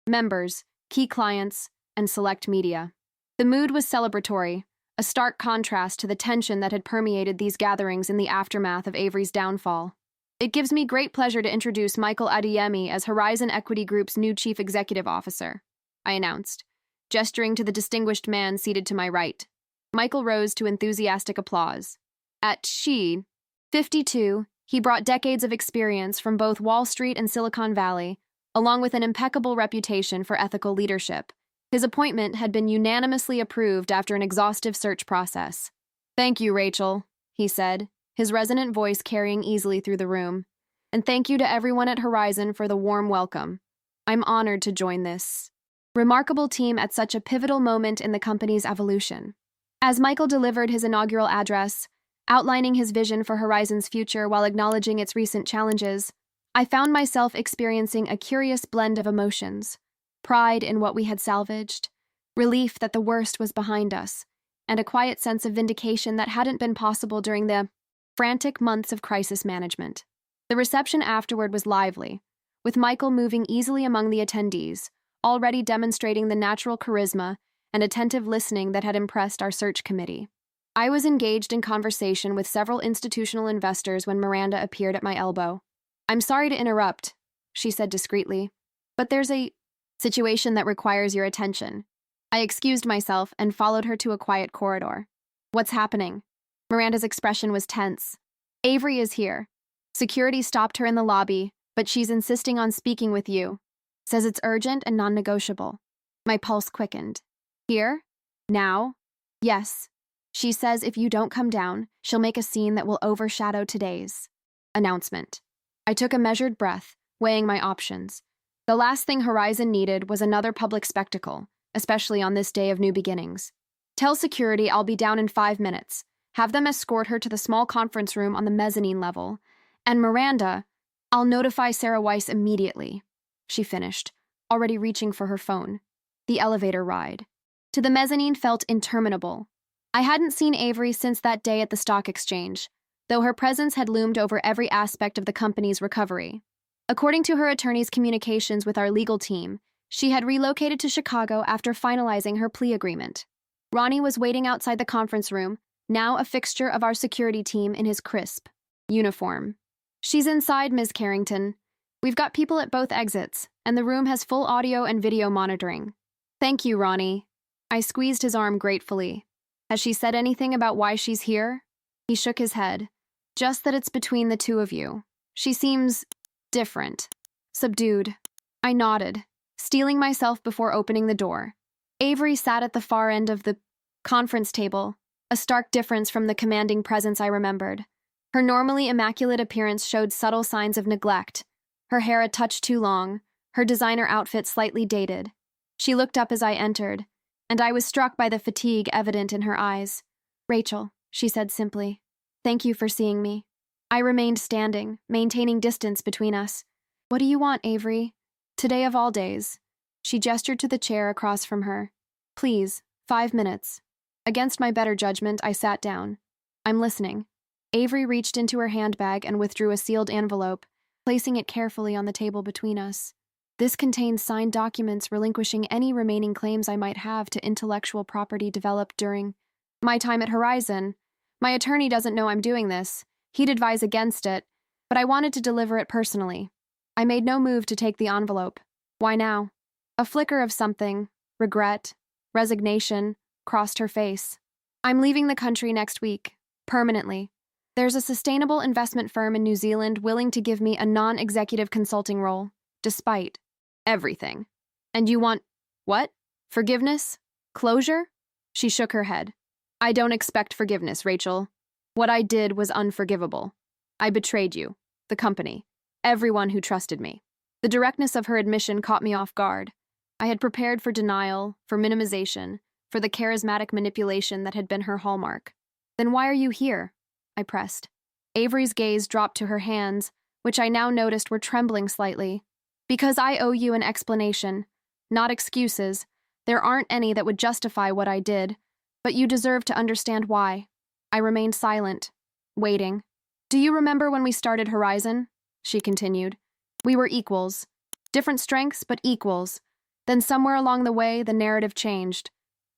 members, key clients, and select media. The mood was celebratory, a stark contrast to the tension that had permeated these gatherings in the aftermath of Avery's downfall. It gives me great pleasure to introduce Michael Adeyemi as Horizon Equity Group's new Chief Executive Officer, I announced, gesturing to the distinguished man seated to my right. Michael rose to enthusiastic applause. At 52, he brought decades of experience from both Wall Street and Silicon Valley, along with an impeccable reputation for ethical leadership. His appointment had been unanimously approved after an exhaustive search process. "Thank you, Rachel," he said, his resonant voice carrying easily through the room. "And thank you to everyone at Horizon for the warm welcome. I'm honored to join this remarkable team at such a pivotal moment in the company's evolution." As Michael delivered his inaugural address, outlining his vision for Horizon's future while acknowledging its recent challenges, I found myself experiencing a curious blend of emotions: pride in what we had salvaged, relief that the worst was behind us, and a quiet sense of vindication that hadn't been possible during the frantic months of crisis management. The reception afterward was lively, with Michael moving easily among the attendees, already demonstrating the natural charisma and attentive listening that had impressed our search committee. I was engaged in conversation with several institutional investors when Miranda appeared at my elbow. "I'm sorry to interrupt," she said discreetly, "but there's a situation that requires your attention." I excused myself and followed her to a quiet corridor. "What's happening?" Miranda's expression was tense. "Avery is here. Security stopped her in the lobby, but she's insisting on speaking with you. Says it's urgent and non-negotiable." My pulse quickened. "Here? Now?" "Yes. She says if you don't come down, she'll make a scene that will overshadow today's announcement." I took a measured breath, weighing my options. The last thing Horizon needed was another public spectacle, especially on this day of new beginnings. "Tell security I'll be down in 5 minutes. Have them escort her to the small conference room on the mezzanine level. And Miranda, I'll notify Sarah Weiss immediately," she finished, already reaching for her phone. The elevator ride to the mezzanine felt interminable. I hadn't seen Avery since that day at the stock exchange, though her presence had loomed over every aspect of the company's recovery. According to her attorney's communications with our legal team, she had relocated to Chicago after finalizing her plea agreement. Ronnie was waiting outside the conference room, now a fixture of our security team in his crisp uniform. "She's inside, Ms. Carrington. We've got people at both exits, and the room has full audio and video monitoring." "Thank you, Ronnie." I squeezed his arm gratefully. "Has she said anything about why she's here?" He shook his head. "Just that it's between the two of you. She seems different, subdued." I nodded, steeling myself before opening the door. Avery sat at the far end of the conference table, a stark difference from the commanding presence I remembered. Her normally immaculate appearance showed subtle signs of neglect, her hair a touch too long, her designer outfit slightly dated. She looked up as I entered, and I was struck by the fatigue evident in her eyes. "Rachel," she said simply, "thank you for seeing me." I remained standing, maintaining distance between us. What do you want, Avery? Today of all days. She gestured to the chair across from her. Please, 5 minutes. Against my better judgment, I sat down. I'm listening. Avery reached into her handbag and withdrew a sealed envelope, placing it carefully on the table between us. This contains signed documents relinquishing any remaining claims I might have to intellectual property developed during my time at Horizon. My attorney doesn't know I'm doing this. He'd advise against it, but I wanted to deliver it personally. I made no move to take the envelope. Why now? A flicker of something, regret, resignation, crossed her face. I'm leaving the country next week, permanently. There's a sustainable investment firm in New Zealand willing to give me a non-executive consulting role, despite everything. And you want, what? Forgiveness? Closure? She shook her head. I don't expect forgiveness, Rachel. What I did was unforgivable. I betrayed you, the company, everyone who trusted me. The directness of her admission caught me off guard. I had prepared for denial, for minimization, for the charismatic manipulation that had been her hallmark. Then why are you here? I pressed. Avery's gaze dropped to her hands, which I now noticed were trembling slightly. Because I owe you an explanation, not excuses. There aren't any that would justify what I did, but you deserve to understand why. I remained silent, waiting. Do you remember when we started Horizon? She continued. We were equals. Different strengths, but equals. Then somewhere along the way, the narrative changed.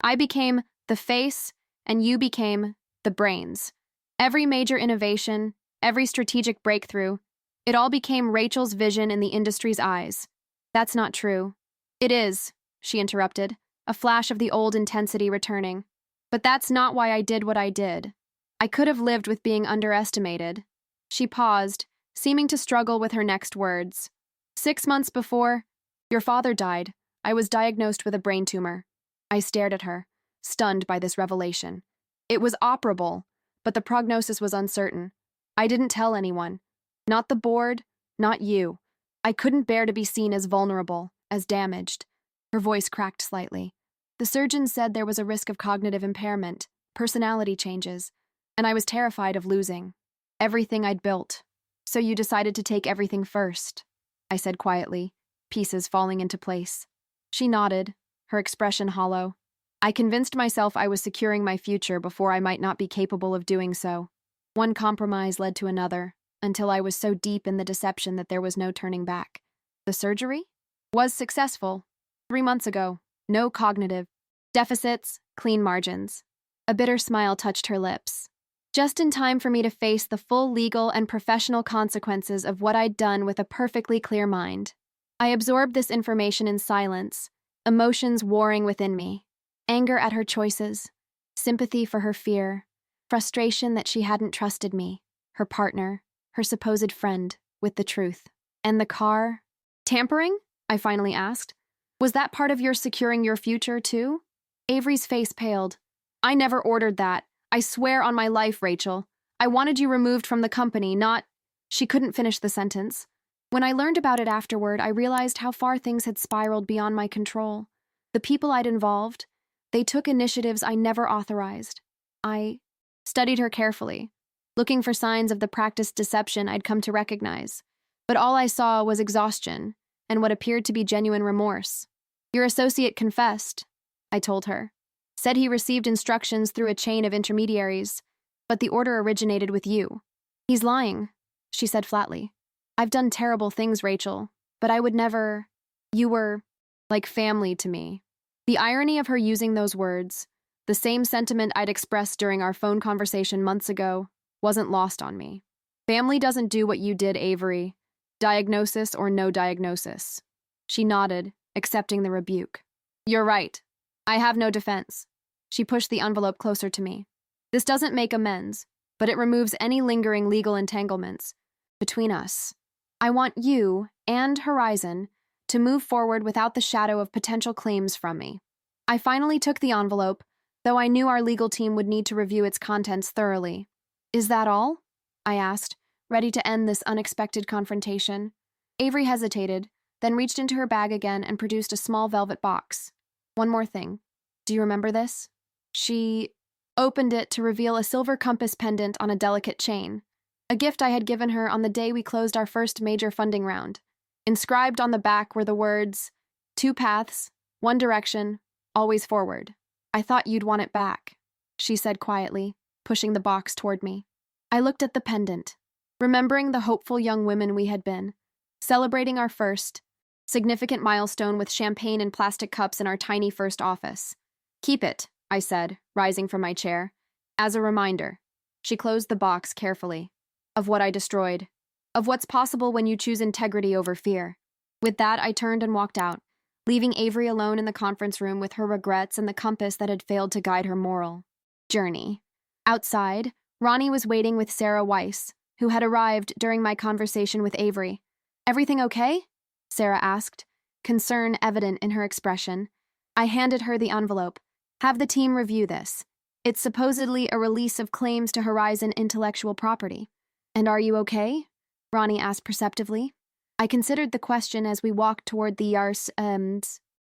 I became the face, and you became the brains. Every major innovation, every strategic breakthrough, it all became Rachel's vision in the industry's eyes. That's not true. It is, she interrupted, a flash of the old intensity returning. But that's not why I did what I did. I could have lived with being underestimated. She paused, seeming to struggle with her next words. 6 months before, your father died. I was diagnosed with a brain tumor. I stared at her, stunned by this revelation. It was operable, but the prognosis was uncertain. I didn't tell anyone. Not the board, not you. I couldn't bear to be seen as vulnerable, as damaged. Her voice cracked slightly. The surgeon said there was a risk of cognitive impairment, personality changes, and I was terrified of losing everything I'd built. So you decided to take everything first, I said quietly, pieces falling into place. She nodded, her expression hollow. I convinced myself I was securing my future before I might not be capable of doing so. One compromise led to another, until I was so deep in the deception that there was no turning back. The surgery was successful. 3 months ago, no cognitive deficits, clean margins. A bitter smile touched her lips. Just in time for me to face the full legal and professional consequences of what I'd done with a perfectly clear mind. I absorbed this information in silence, emotions warring within me. Anger at her choices, sympathy for her fear, frustration that she hadn't trusted me, her partner, her supposed friend, with the truth. And the car? Tampering? I finally asked. Was that part of your securing your future, too? Avery's face paled. I never ordered that. I swear on my life, Rachel. I wanted you removed from the company, not— She couldn't finish the sentence. When I learned about it afterward, I realized how far things had spiraled beyond my control. The people I'd involved, they took initiatives I never authorized. I studied her carefully, looking for signs of the practiced deception I'd come to recognize. But all I saw was exhaustion and what appeared to be genuine remorse. Your associate confessed, I told her. Said he received instructions through a chain of intermediaries, but the order originated with you. He's lying, she said flatly. I've done terrible things, Rachel, but I would never— You were like family to me. The irony of her using those words, the same sentiment I'd expressed during our phone conversation months ago, wasn't lost on me. Family doesn't do what you did, Avery. Diagnosis or no diagnosis. She nodded, accepting the rebuke. You're right. I have no defense. She pushed the envelope closer to me. This doesn't make amends, but it removes any lingering legal entanglements between us. I want you and Horizon to move forward without the shadow of potential claims from me. I finally took the envelope, though I knew our legal team would need to review its contents thoroughly. Is that all? I asked, ready to end this unexpected confrontation. Avery hesitated, then reached into her bag again and produced a small velvet box. One more thing. Do you remember this? She opened it to reveal a silver compass pendant on a delicate chain, a gift I had given her on the day we closed our first major funding round. Inscribed on the back were the words, "Two paths, one direction, always forward." "I thought you'd want it back," she said quietly, pushing the box toward me. I looked at the pendant, remembering the hopeful young women we had been, celebrating our first significant milestone with champagne and plastic cups in our tiny first office. "Keep it," I said, rising from my chair, "as a reminder." She closed the box carefully. Of what I destroyed. Of what's possible when you choose integrity over fear. With that, I turned and walked out, leaving Avery alone in the conference room with her regrets and the compass that had failed to guide her moral journey. Outside, Ronnie was waiting with Sarah Weiss, who had arrived during my conversation with Avery. "Everything okay?" Sarah asked, concern evident in her expression. I handed her the envelope. "Have the team review this. It's supposedly a release of claims to Horizon intellectual property." "And are you okay?" Ronnie asked perceptively. I considered the question as we walked toward the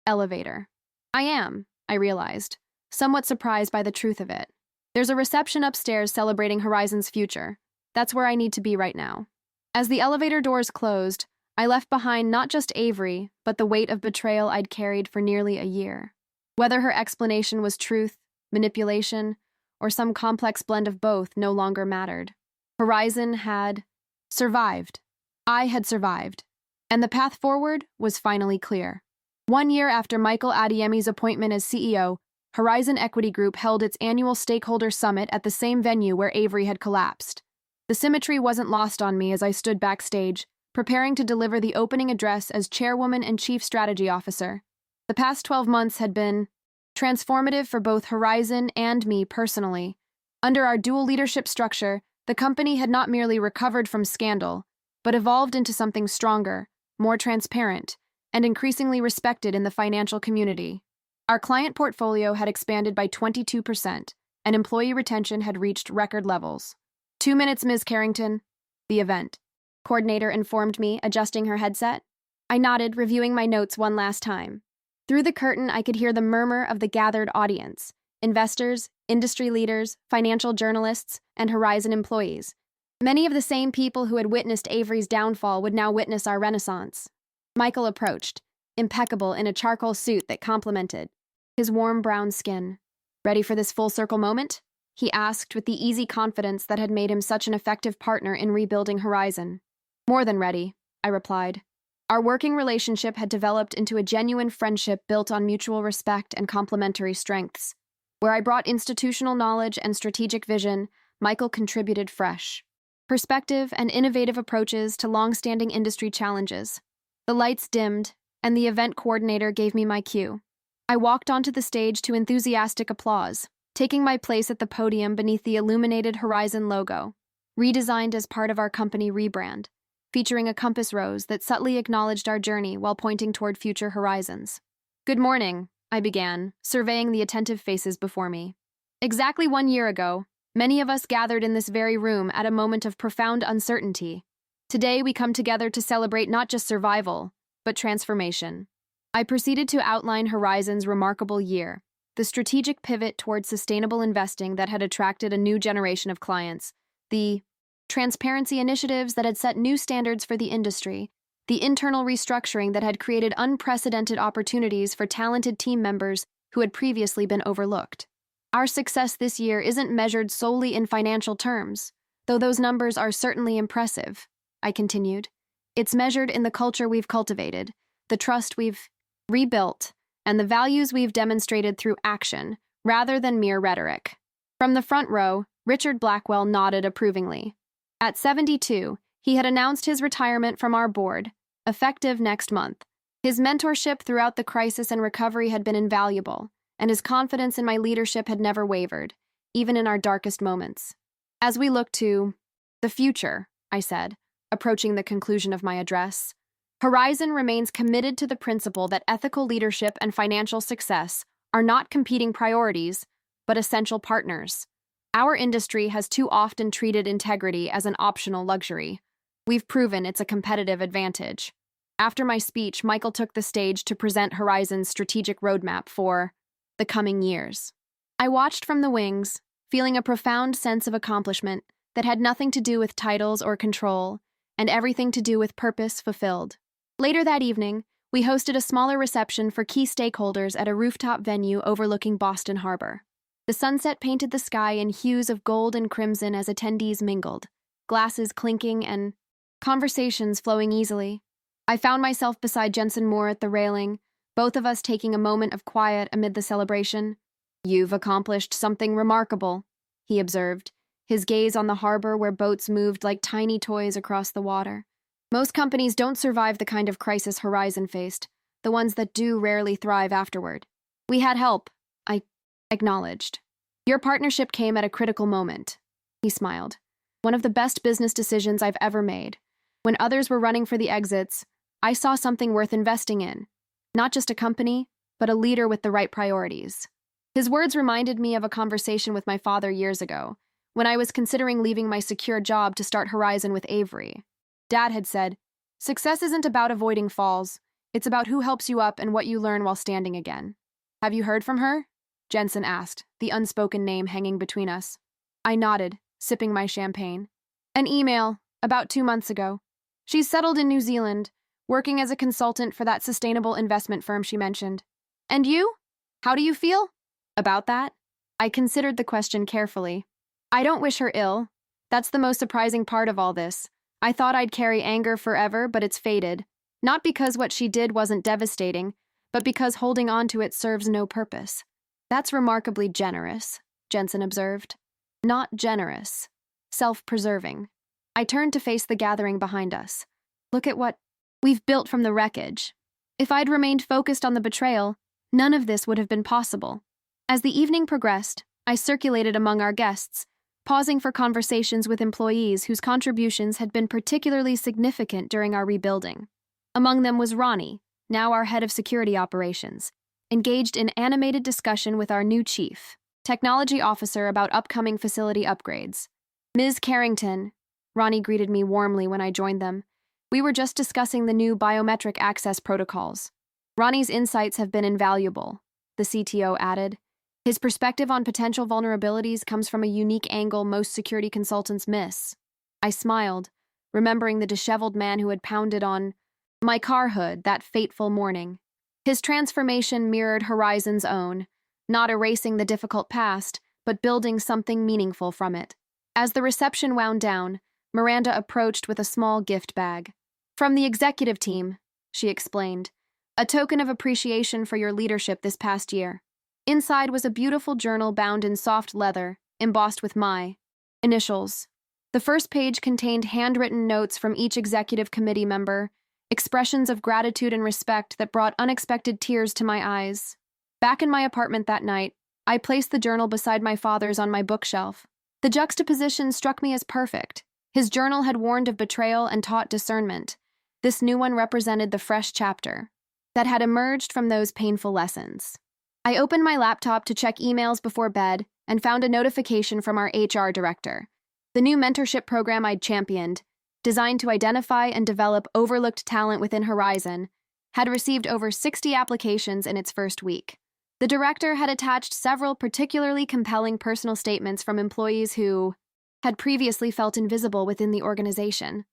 elevator. "I am," I realized, somewhat surprised by the truth of it. "There's a reception upstairs celebrating Horizon's future. That's where I need to be right now." As the elevator doors closed, I left behind not just Avery, but the weight of betrayal I'd carried for nearly a year. Whether her explanation was truth, manipulation, or some complex blend of both no longer mattered. Horizon had survived. I had survived. And the path forward was finally clear. 1 year after Michael Adiemi's appointment as CEO, Horizon Equity Group held its annual stakeholder summit at the same venue where Avery had collapsed. The symmetry wasn't lost on me as I stood backstage, preparing to deliver the opening address as chairwoman and chief strategy officer. The past 12 months had been transformative for both Horizon and me personally. Under our dual leadership structure, the company had not merely recovered from scandal, but evolved into something stronger, more transparent, and increasingly respected in the financial community. Our client portfolio had expanded by 22%, and employee retention had reached record levels. 2 minutes, Ms. Carrington. The event coordinator informed me, adjusting her headset. I nodded, reviewing my notes one last time. Through the curtain, I could hear the murmur of the gathered audience: investors, industry leaders, financial journalists, and Horizon employees. Many of the same people who had witnessed Avery's downfall would now witness our renaissance. Michael approached, impeccable in a charcoal suit that complemented his warm brown skin. "Ready for this full-circle moment?" he asked with the easy confidence that had made him such an effective partner in rebuilding Horizon. "More than ready," I replied. Our working relationship had developed into a genuine friendship built on mutual respect and complementary strengths. Where I brought institutional knowledge and strategic vision, Michael contributed fresh perspective and innovative approaches to long-standing industry challenges. The lights dimmed, and the event coordinator gave me my cue. I walked onto the stage to enthusiastic applause, taking my place at the podium beneath the illuminated Horizon logo, redesigned as part of our company rebrand, featuring a compass rose that subtly acknowledged our journey while pointing toward future horizons. "Good morning," I began, surveying the attentive faces before me. "Exactly 1 year ago, many of us gathered in this very room at a moment of profound uncertainty. Today we come together to celebrate not just survival, but transformation." I proceeded to outline Horizon's remarkable year, the strategic pivot towards sustainable investing that had attracted a new generation of clients, the transparency initiatives that had set new standards for the industry, the internal restructuring that had created unprecedented opportunities for talented team members who had previously been overlooked. Our success this year isn't measured solely in financial terms, though those numbers are certainly impressive, I continued. It's measured in the culture we've cultivated, the trust we've rebuilt, and the values we've demonstrated through action, rather than mere rhetoric. From the front row, Richard Blackwell nodded approvingly. At 72, he had announced his retirement from our board, effective next month. His mentorship throughout the crisis and recovery had been invaluable, and his confidence in my leadership had never wavered, even in our darkest moments. As we look to the future, I said, approaching the conclusion of my address, Horizon remains committed to the principle that ethical leadership and financial success are not competing priorities, but essential partners. Our industry has too often treated integrity as an optional luxury. We've proven it's a competitive advantage. After my speech, Michael took the stage to present Horizon's strategic roadmap for the coming years. I watched from the wings, feeling a profound sense of accomplishment that had nothing to do with titles or control, and everything to do with purpose fulfilled. Later that evening, we hosted a smaller reception for key stakeholders at a rooftop venue overlooking Boston Harbor. The sunset painted the sky in hues of gold and crimson as attendees mingled, glasses clinking and conversations flowing easily. I found myself beside Jensen Moore at the railing, both of us taking a moment of quiet amid the celebration. "You've accomplished something remarkable," he observed, his gaze on the harbor where boats moved like tiny toys across the water. "Most companies don't survive the kind of crisis Horizon faced. The ones that do rarely thrive afterward. We had help," I acknowledged. "Your partnership came at a critical moment," he smiled. "One of the best business decisions I've ever made. When others were running for the exits, I saw something worth investing in. Not just a company, but a leader with the right priorities." His words reminded me of a conversation with my father years ago, when I was considering leaving my secure job to start Horizon with Avery. Dad had said, "Success isn't about avoiding falls. It's about who helps you up and what you learn while standing again." "Have you heard from her?" Jensen asked, the unspoken name hanging between us. I nodded, sipping my champagne. "An email, about 2 months ago. She's settled in New Zealand, working as a consultant for that sustainable investment firm she mentioned. And you? How do you feel about that?" I considered the question carefully. "I don't wish her ill. That's the most surprising part of all this. I thought I'd carry anger forever, but it's faded. Not because what she did wasn't devastating, but because holding on to it serves no purpose." "That's remarkably generous," Jensen observed. "Not generous. Self-preserving." I turned to face the gathering behind us. "Look at what we've built from the wreckage. If I'd remained focused on the betrayal, none of this would have been possible." As the evening progressed, I circulated among our guests, pausing for conversations with employees whose contributions had been particularly significant during our rebuilding. Among them was Ronnie, now our head of security operations, engaged in animated discussion with our new chief technology officer about upcoming facility upgrades. "Ms. Carrington," Ronnie greeted me warmly when I joined them. "We were just discussing the new biometric access protocols." "Ronnie's insights have been invaluable," the CTO added. "His perspective on potential vulnerabilities comes from a unique angle most security consultants miss." I smiled, remembering the disheveled man who had pounded on my car hood that fateful morning. His transformation mirrored Horizon's own, not erasing the difficult past, but building something meaningful from it. As the reception wound down, Miranda approached with a small gift bag. "From the executive team," she explained, "a token of appreciation for your leadership this past year." Inside was a beautiful journal bound in soft leather, embossed with my initials. The first page contained handwritten notes from each executive committee member, expressions of gratitude and respect that brought unexpected tears to my eyes. Back in my apartment that night, I placed the journal beside my father's on my bookshelf. The juxtaposition struck me as perfect. His journal had warned of betrayal and taught discernment. This new one represented the fresh chapter that had emerged from those painful lessons. I opened my laptop to check emails before bed and found a notification from our HR director. The new mentorship program I'd championed, designed to identify and develop overlooked talent within Horizon, had received over 60 applications in its first week. The director had attached several particularly compelling personal statements from employees who had previously felt invisible within the organization.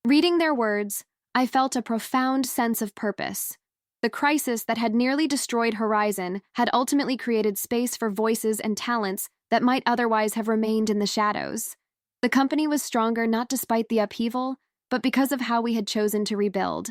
Reading their words, I felt a profound sense of purpose. The crisis that had nearly destroyed Horizon had ultimately created space for voices and talents that might otherwise have remained in the shadows. The company was stronger not despite the upheaval, but because of how we had chosen to rebuild.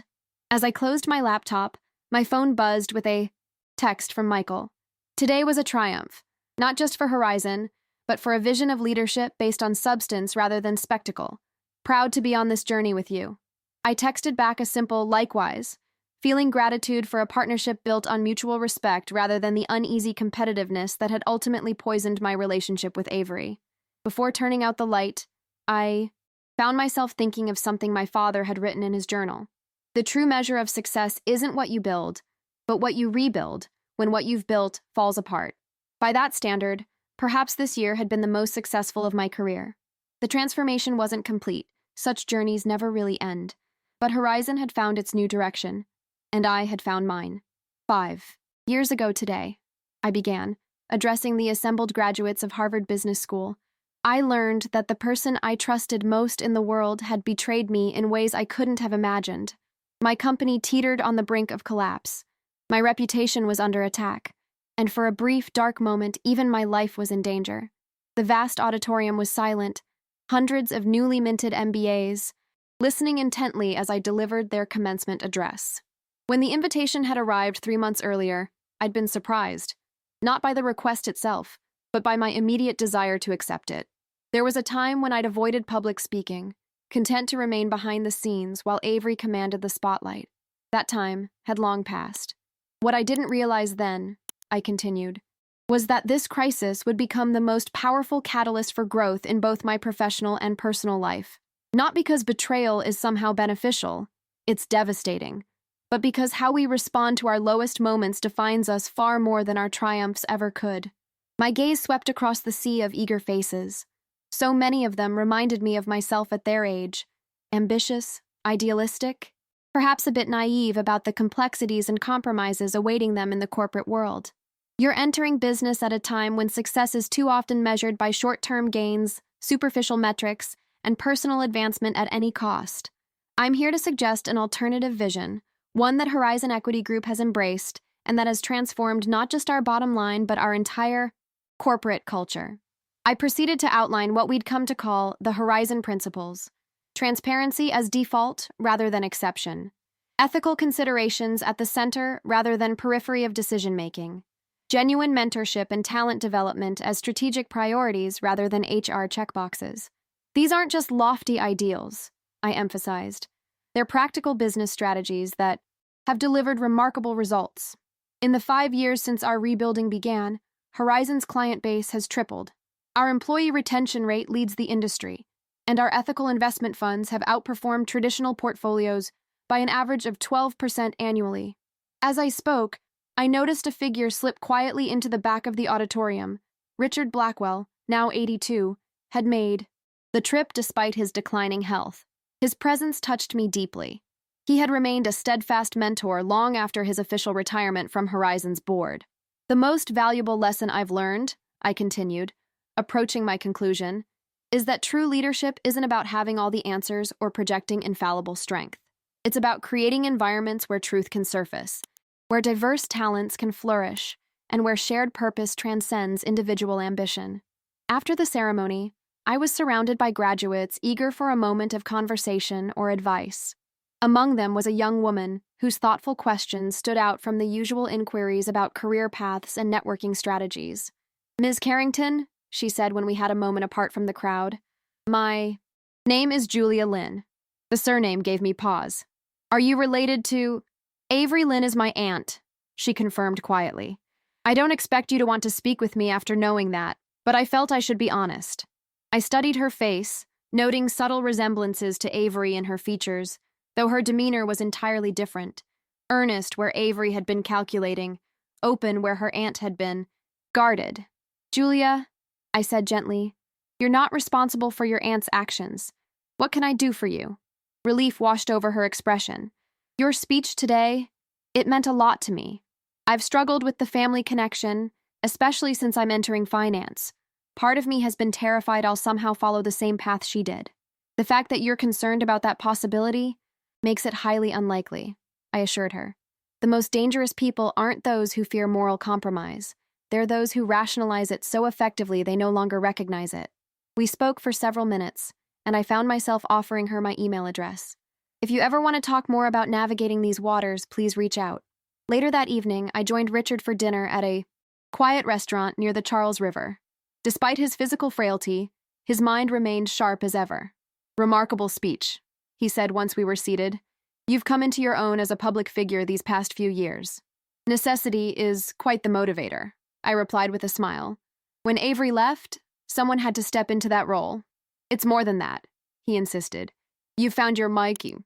As I closed my laptop, my phone buzzed with a text from Michael. Today was a triumph, not just for Horizon, but for a vision of leadership based on substance rather than spectacle. Proud to be on this journey with you. I texted back a simple likewise, feeling gratitude for a partnership built on mutual respect rather than the uneasy competitiveness that had ultimately poisoned my relationship with Avery. Before turning out the light, I found myself thinking of something my father had written in his journal. The true measure of success isn't what you build, but what you rebuild when what you've built falls apart. By that standard, perhaps this year had been the most successful of my career. The transformation wasn't complete. Such journeys never really end. But Horizon had found its new direction, and I had found mine. 5 years ago today, I began, addressing the assembled graduates of Harvard Business School. I learned that the person I trusted most in the world had betrayed me in ways I couldn't have imagined. My company teetered on the brink of collapse. My reputation was under attack, and for a brief, dark moment, even my life was in danger. The vast auditorium was silent, hundreds of newly minted MBAs, listening intently as I delivered their commencement address. When the invitation had arrived 3 months earlier, I'd been surprised, not by the request itself, but by my immediate desire to accept it. There was a time when I'd avoided public speaking, content to remain behind the scenes while Avery commanded the spotlight. That time had long passed. What I didn't realize then, I continued, was that this crisis would become the most powerful catalyst for growth in both my professional and personal life. Not because betrayal is somehow beneficial, it's devastating, but because how we respond to our lowest moments defines us far more than our triumphs ever could. My gaze swept across the sea of eager faces. So many of them reminded me of myself at their age, ambitious, idealistic, perhaps a bit naive about the complexities and compromises awaiting them in the corporate world. You're entering business at a time when success is too often measured by short-term gains, superficial metrics, and personal advancement at any cost. I'm here to suggest an alternative vision, one that Horizon Equity Group has embraced and that has transformed not just our bottom line but our entire corporate culture. I proceeded to outline what we'd come to call the Horizon Principles: transparency as default rather than exception, ethical considerations at the center rather than periphery of decision-making, genuine mentorship and talent development as strategic priorities rather than HR checkboxes. These aren't just lofty ideals, I emphasized. They're practical business strategies that have delivered remarkable results. In the 5 years since our rebuilding began, Horizon's client base has tripled. Our employee retention rate leads the industry, and our ethical investment funds have outperformed traditional portfolios by an average of 12% annually. As I spoke, I noticed a figure slip quietly into the back of the auditorium. Richard Blackwell, now 82, had made the trip despite his declining health. His presence touched me deeply. He had remained a steadfast mentor long after his official retirement from Horizon's board. The most valuable lesson I've learned, I continued, approaching my conclusion, is that true leadership isn't about having all the answers or projecting infallible strength. It's about creating environments where truth can surface, where diverse talents can flourish, and where shared purpose transcends individual ambition. After the ceremony, I was surrounded by graduates eager for a moment of conversation or advice. Among them was a young woman whose thoughtful questions stood out from the usual inquiries about career paths and networking strategies. "Ms. Carrington," she said when we had a moment apart from the crowd, "my name is Julia Lynn." The surname gave me pause. "Are you related to—" "Avery Lynn is my aunt," she confirmed quietly. "I don't expect you to want to speak with me after knowing that, but I felt I should be honest." I studied her face, noting subtle resemblances to Avery in her features, though her demeanor was entirely different. Earnest where Avery had been calculating, open where her aunt had been, guarded. "Julia," I said gently, "you're not responsible for your aunt's actions. What can I do for you?" Relief washed over her expression. "Your speech today, it meant a lot to me. I've struggled with the family connection, especially since I'm entering finance. Part of me has been terrified I'll somehow follow the same path she did. The fact that you're concerned about that possibility makes it highly unlikely," I assured her. "The most dangerous people aren't those who fear moral compromise. They're those who rationalize it so effectively they no longer recognize it." We spoke for several minutes, and I found myself offering her my email address. If you ever want to talk more about navigating these waters, please reach out. Later that evening, I joined Richard for dinner at a quiet restaurant near the Charles River. Despite his physical frailty, his mind remained sharp as ever. "Remarkable speech," he said once we were seated. "You've come into your own as a public figure these past few years." "Necessity is quite the motivator," I replied with a smile. "When Avery left, someone had to step into that role." "It's more than that," he insisted. "You've found your mighty,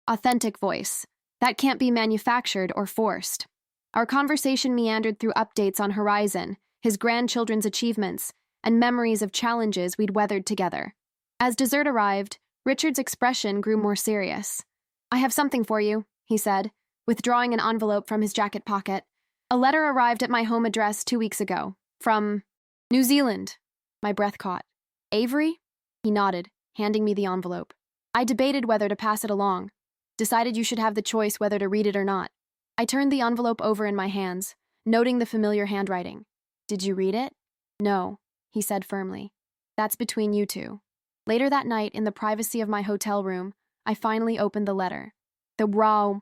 authentic voice. That can't be manufactured or forced." Our conversation meandered through updates on Horizon, his grandchildren's achievements, and memories of challenges we'd weathered together. As dessert arrived, Richard's expression grew more serious. "I have something for you," he said, withdrawing an envelope from his jacket pocket. "A letter arrived at my home address 2 weeks ago. From New Zealand." My breath caught. "Avery?" He nodded, handing me the envelope. I debated whether to pass it along. decided you should have the choice whether to read it or not. I turned the envelope over in my hands, noting the familiar handwriting. Did you read it? No, he said firmly. That's between you two. Later that night, in the privacy of my hotel room, I finally opened the letter. The raw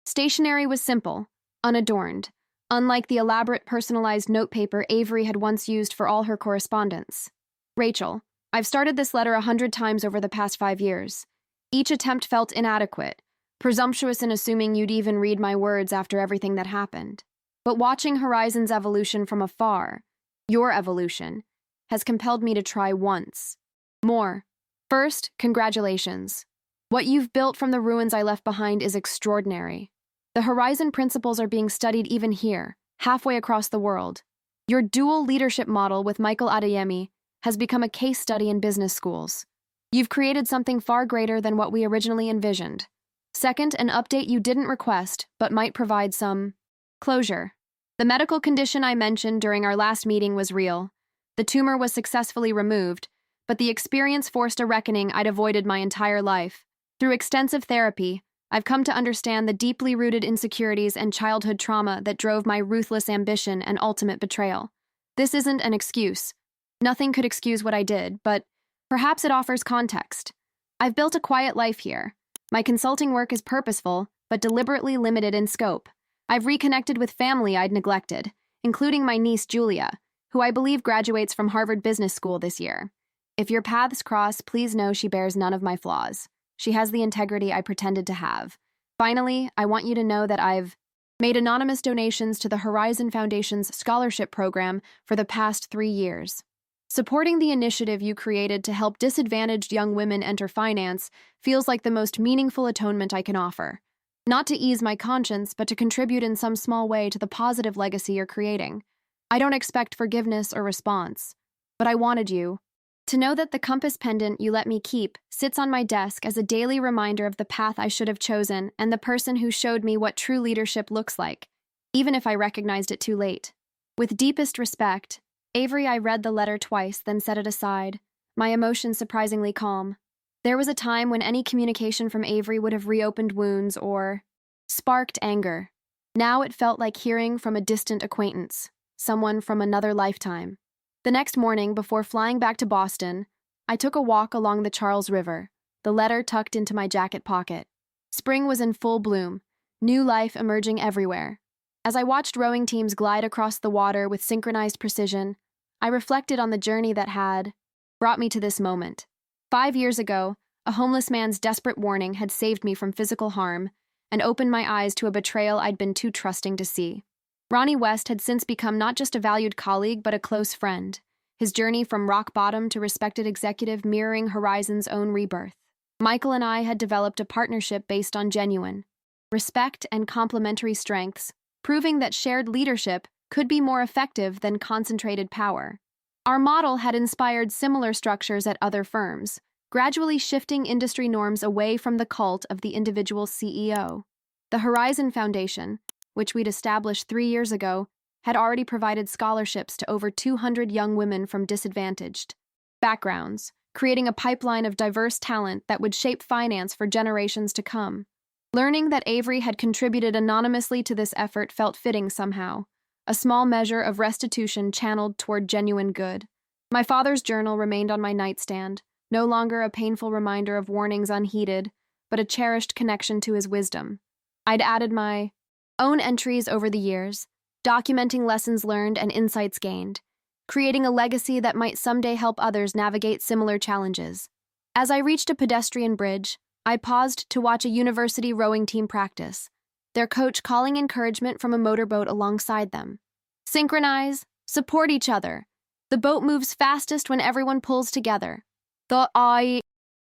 stationery was simple, unadorned, unlike the elaborate personalized notepaper Avery had once used for all her correspondence. Rachel, I've started this letter 100 times over the past 5 years. Each attempt felt inadequate, presumptuous in assuming you'd even read my words after everything that happened. But watching Horizon's evolution from afar, your evolution, has compelled me to try once more. First, congratulations. What you've built from the ruins I left behind is extraordinary. The Horizon principles are being studied even here, halfway across the world. Your dual leadership model with Michael Adeyemi has become a case study in business schools. You've created something far greater than what we originally envisioned. Second, an update you didn't request, but might provide some closure. The medical condition I mentioned during our last meeting was real. The tumor was successfully removed, but the experience forced a reckoning I'd avoided my entire life. Through extensive therapy, I've come to understand the deeply rooted insecurities and childhood trauma that drove my ruthless ambition and ultimate betrayal. This isn't an excuse. Nothing could excuse what I did, but perhaps it offers context. I've built a quiet life here. My consulting work is purposeful, but deliberately limited in scope. I've reconnected with family I'd neglected, including my niece Julia, who I believe graduates from Harvard Business School this year. If your paths cross, please know she bears none of my flaws. She has the integrity I pretended to have. Finally, I want you to know that I've made anonymous donations to the Horizon Foundation's scholarship program for the past 3 years. Supporting the initiative you created to help disadvantaged young women enter finance feels like the most meaningful atonement I can offer. Not to ease my conscience, but to contribute in some small way to the positive legacy you're creating. I don't expect forgiveness or response, but I wanted you to know that the compass pendant you let me keep sits on my desk as a daily reminder of the path I should have chosen and the person who showed me what true leadership looks like, even if I recognized it too late. With deepest respect, Avery, I read the letter twice, then set it aside, my emotions surprisingly calm. There was a time when any communication from Avery would have reopened wounds or sparked anger. Now it felt like hearing from a distant acquaintance, someone from another lifetime. The next morning, before flying back to Boston, I took a walk along the Charles River, the letter tucked into my jacket pocket. Spring was in full bloom, new life emerging everywhere. As I watched rowing teams glide across the water with synchronized precision, I reflected on the journey that had brought me to this moment. 5 years ago, a homeless man's desperate warning had saved me from physical harm and opened my eyes to a betrayal I'd been too trusting to see. Ronnie West had since become not just a valued colleague, but a close friend, his journey from rock bottom to respected executive mirroring Horizon's own rebirth. Michael and I had developed a partnership based on genuine respect and complementary strengths, proving that shared leadership could be more effective than concentrated power. Our model had inspired similar structures at other firms, gradually shifting industry norms away from the cult of the individual CEO. The Horizon Foundation, which we'd established 3 years ago, had already provided scholarships to over 200 young women from disadvantaged backgrounds, creating a pipeline of diverse talent that would shape finance for generations to come. Learning that Avery had contributed anonymously to this effort felt fitting somehow, a small measure of restitution channeled toward genuine good. My father's journal remained on my nightstand, no longer a painful reminder of warnings unheeded, but a cherished connection to his wisdom. I'd added my own entries over the years, documenting lessons learned and insights gained, creating a legacy that might someday help others navigate similar challenges. As I reached a pedestrian bridge, I paused to watch a university rowing team practice, their coach calling encouragement from a motorboat alongside them. Synchronize, support each other. The boat moves fastest when everyone pulls together. The I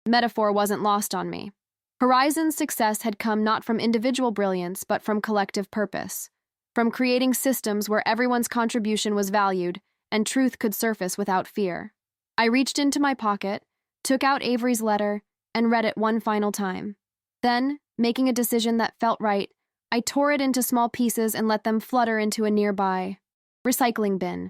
metaphor wasn't lost on me. Horizon's success had come not from individual brilliance, but from collective purpose, from creating systems where everyone's contribution was valued and truth could surface without fear. I reached into my pocket, took out Avery's letter, and read it one final time. Then, making a decision that felt right, I tore it into small pieces and let them flutter into a nearby recycling bin,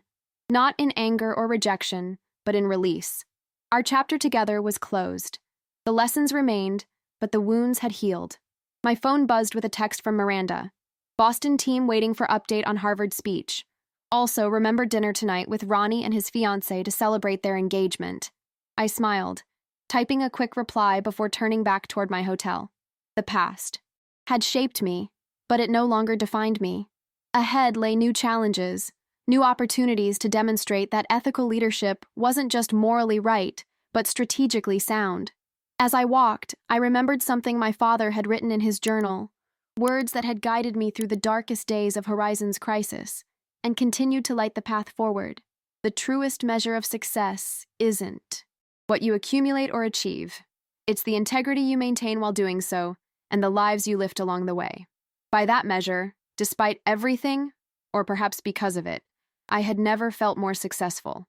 not in anger or rejection, but in release. Our chapter together was closed. The lessons remained, but the wounds had healed. My phone buzzed with a text from Miranda. Boston team waiting for update on Harvard speech. Also, remember dinner tonight with Ronnie and his fiancée to celebrate their engagement. I smiled, typing a quick reply before turning back toward my hotel. The past had shaped me, but it no longer defined me. Ahead lay new challenges, new opportunities to demonstrate that ethical leadership wasn't just morally right, but strategically sound. As I walked, I remembered something my father had written in his journal, words that had guided me through the darkest days of Horizon's crisis, and continued to light the path forward. The truest measure of success isn't what you accumulate or achieve. It's the integrity you maintain while doing so, and the lives you lift along the way. By that measure, despite everything, or perhaps because of it, I had never felt more successful.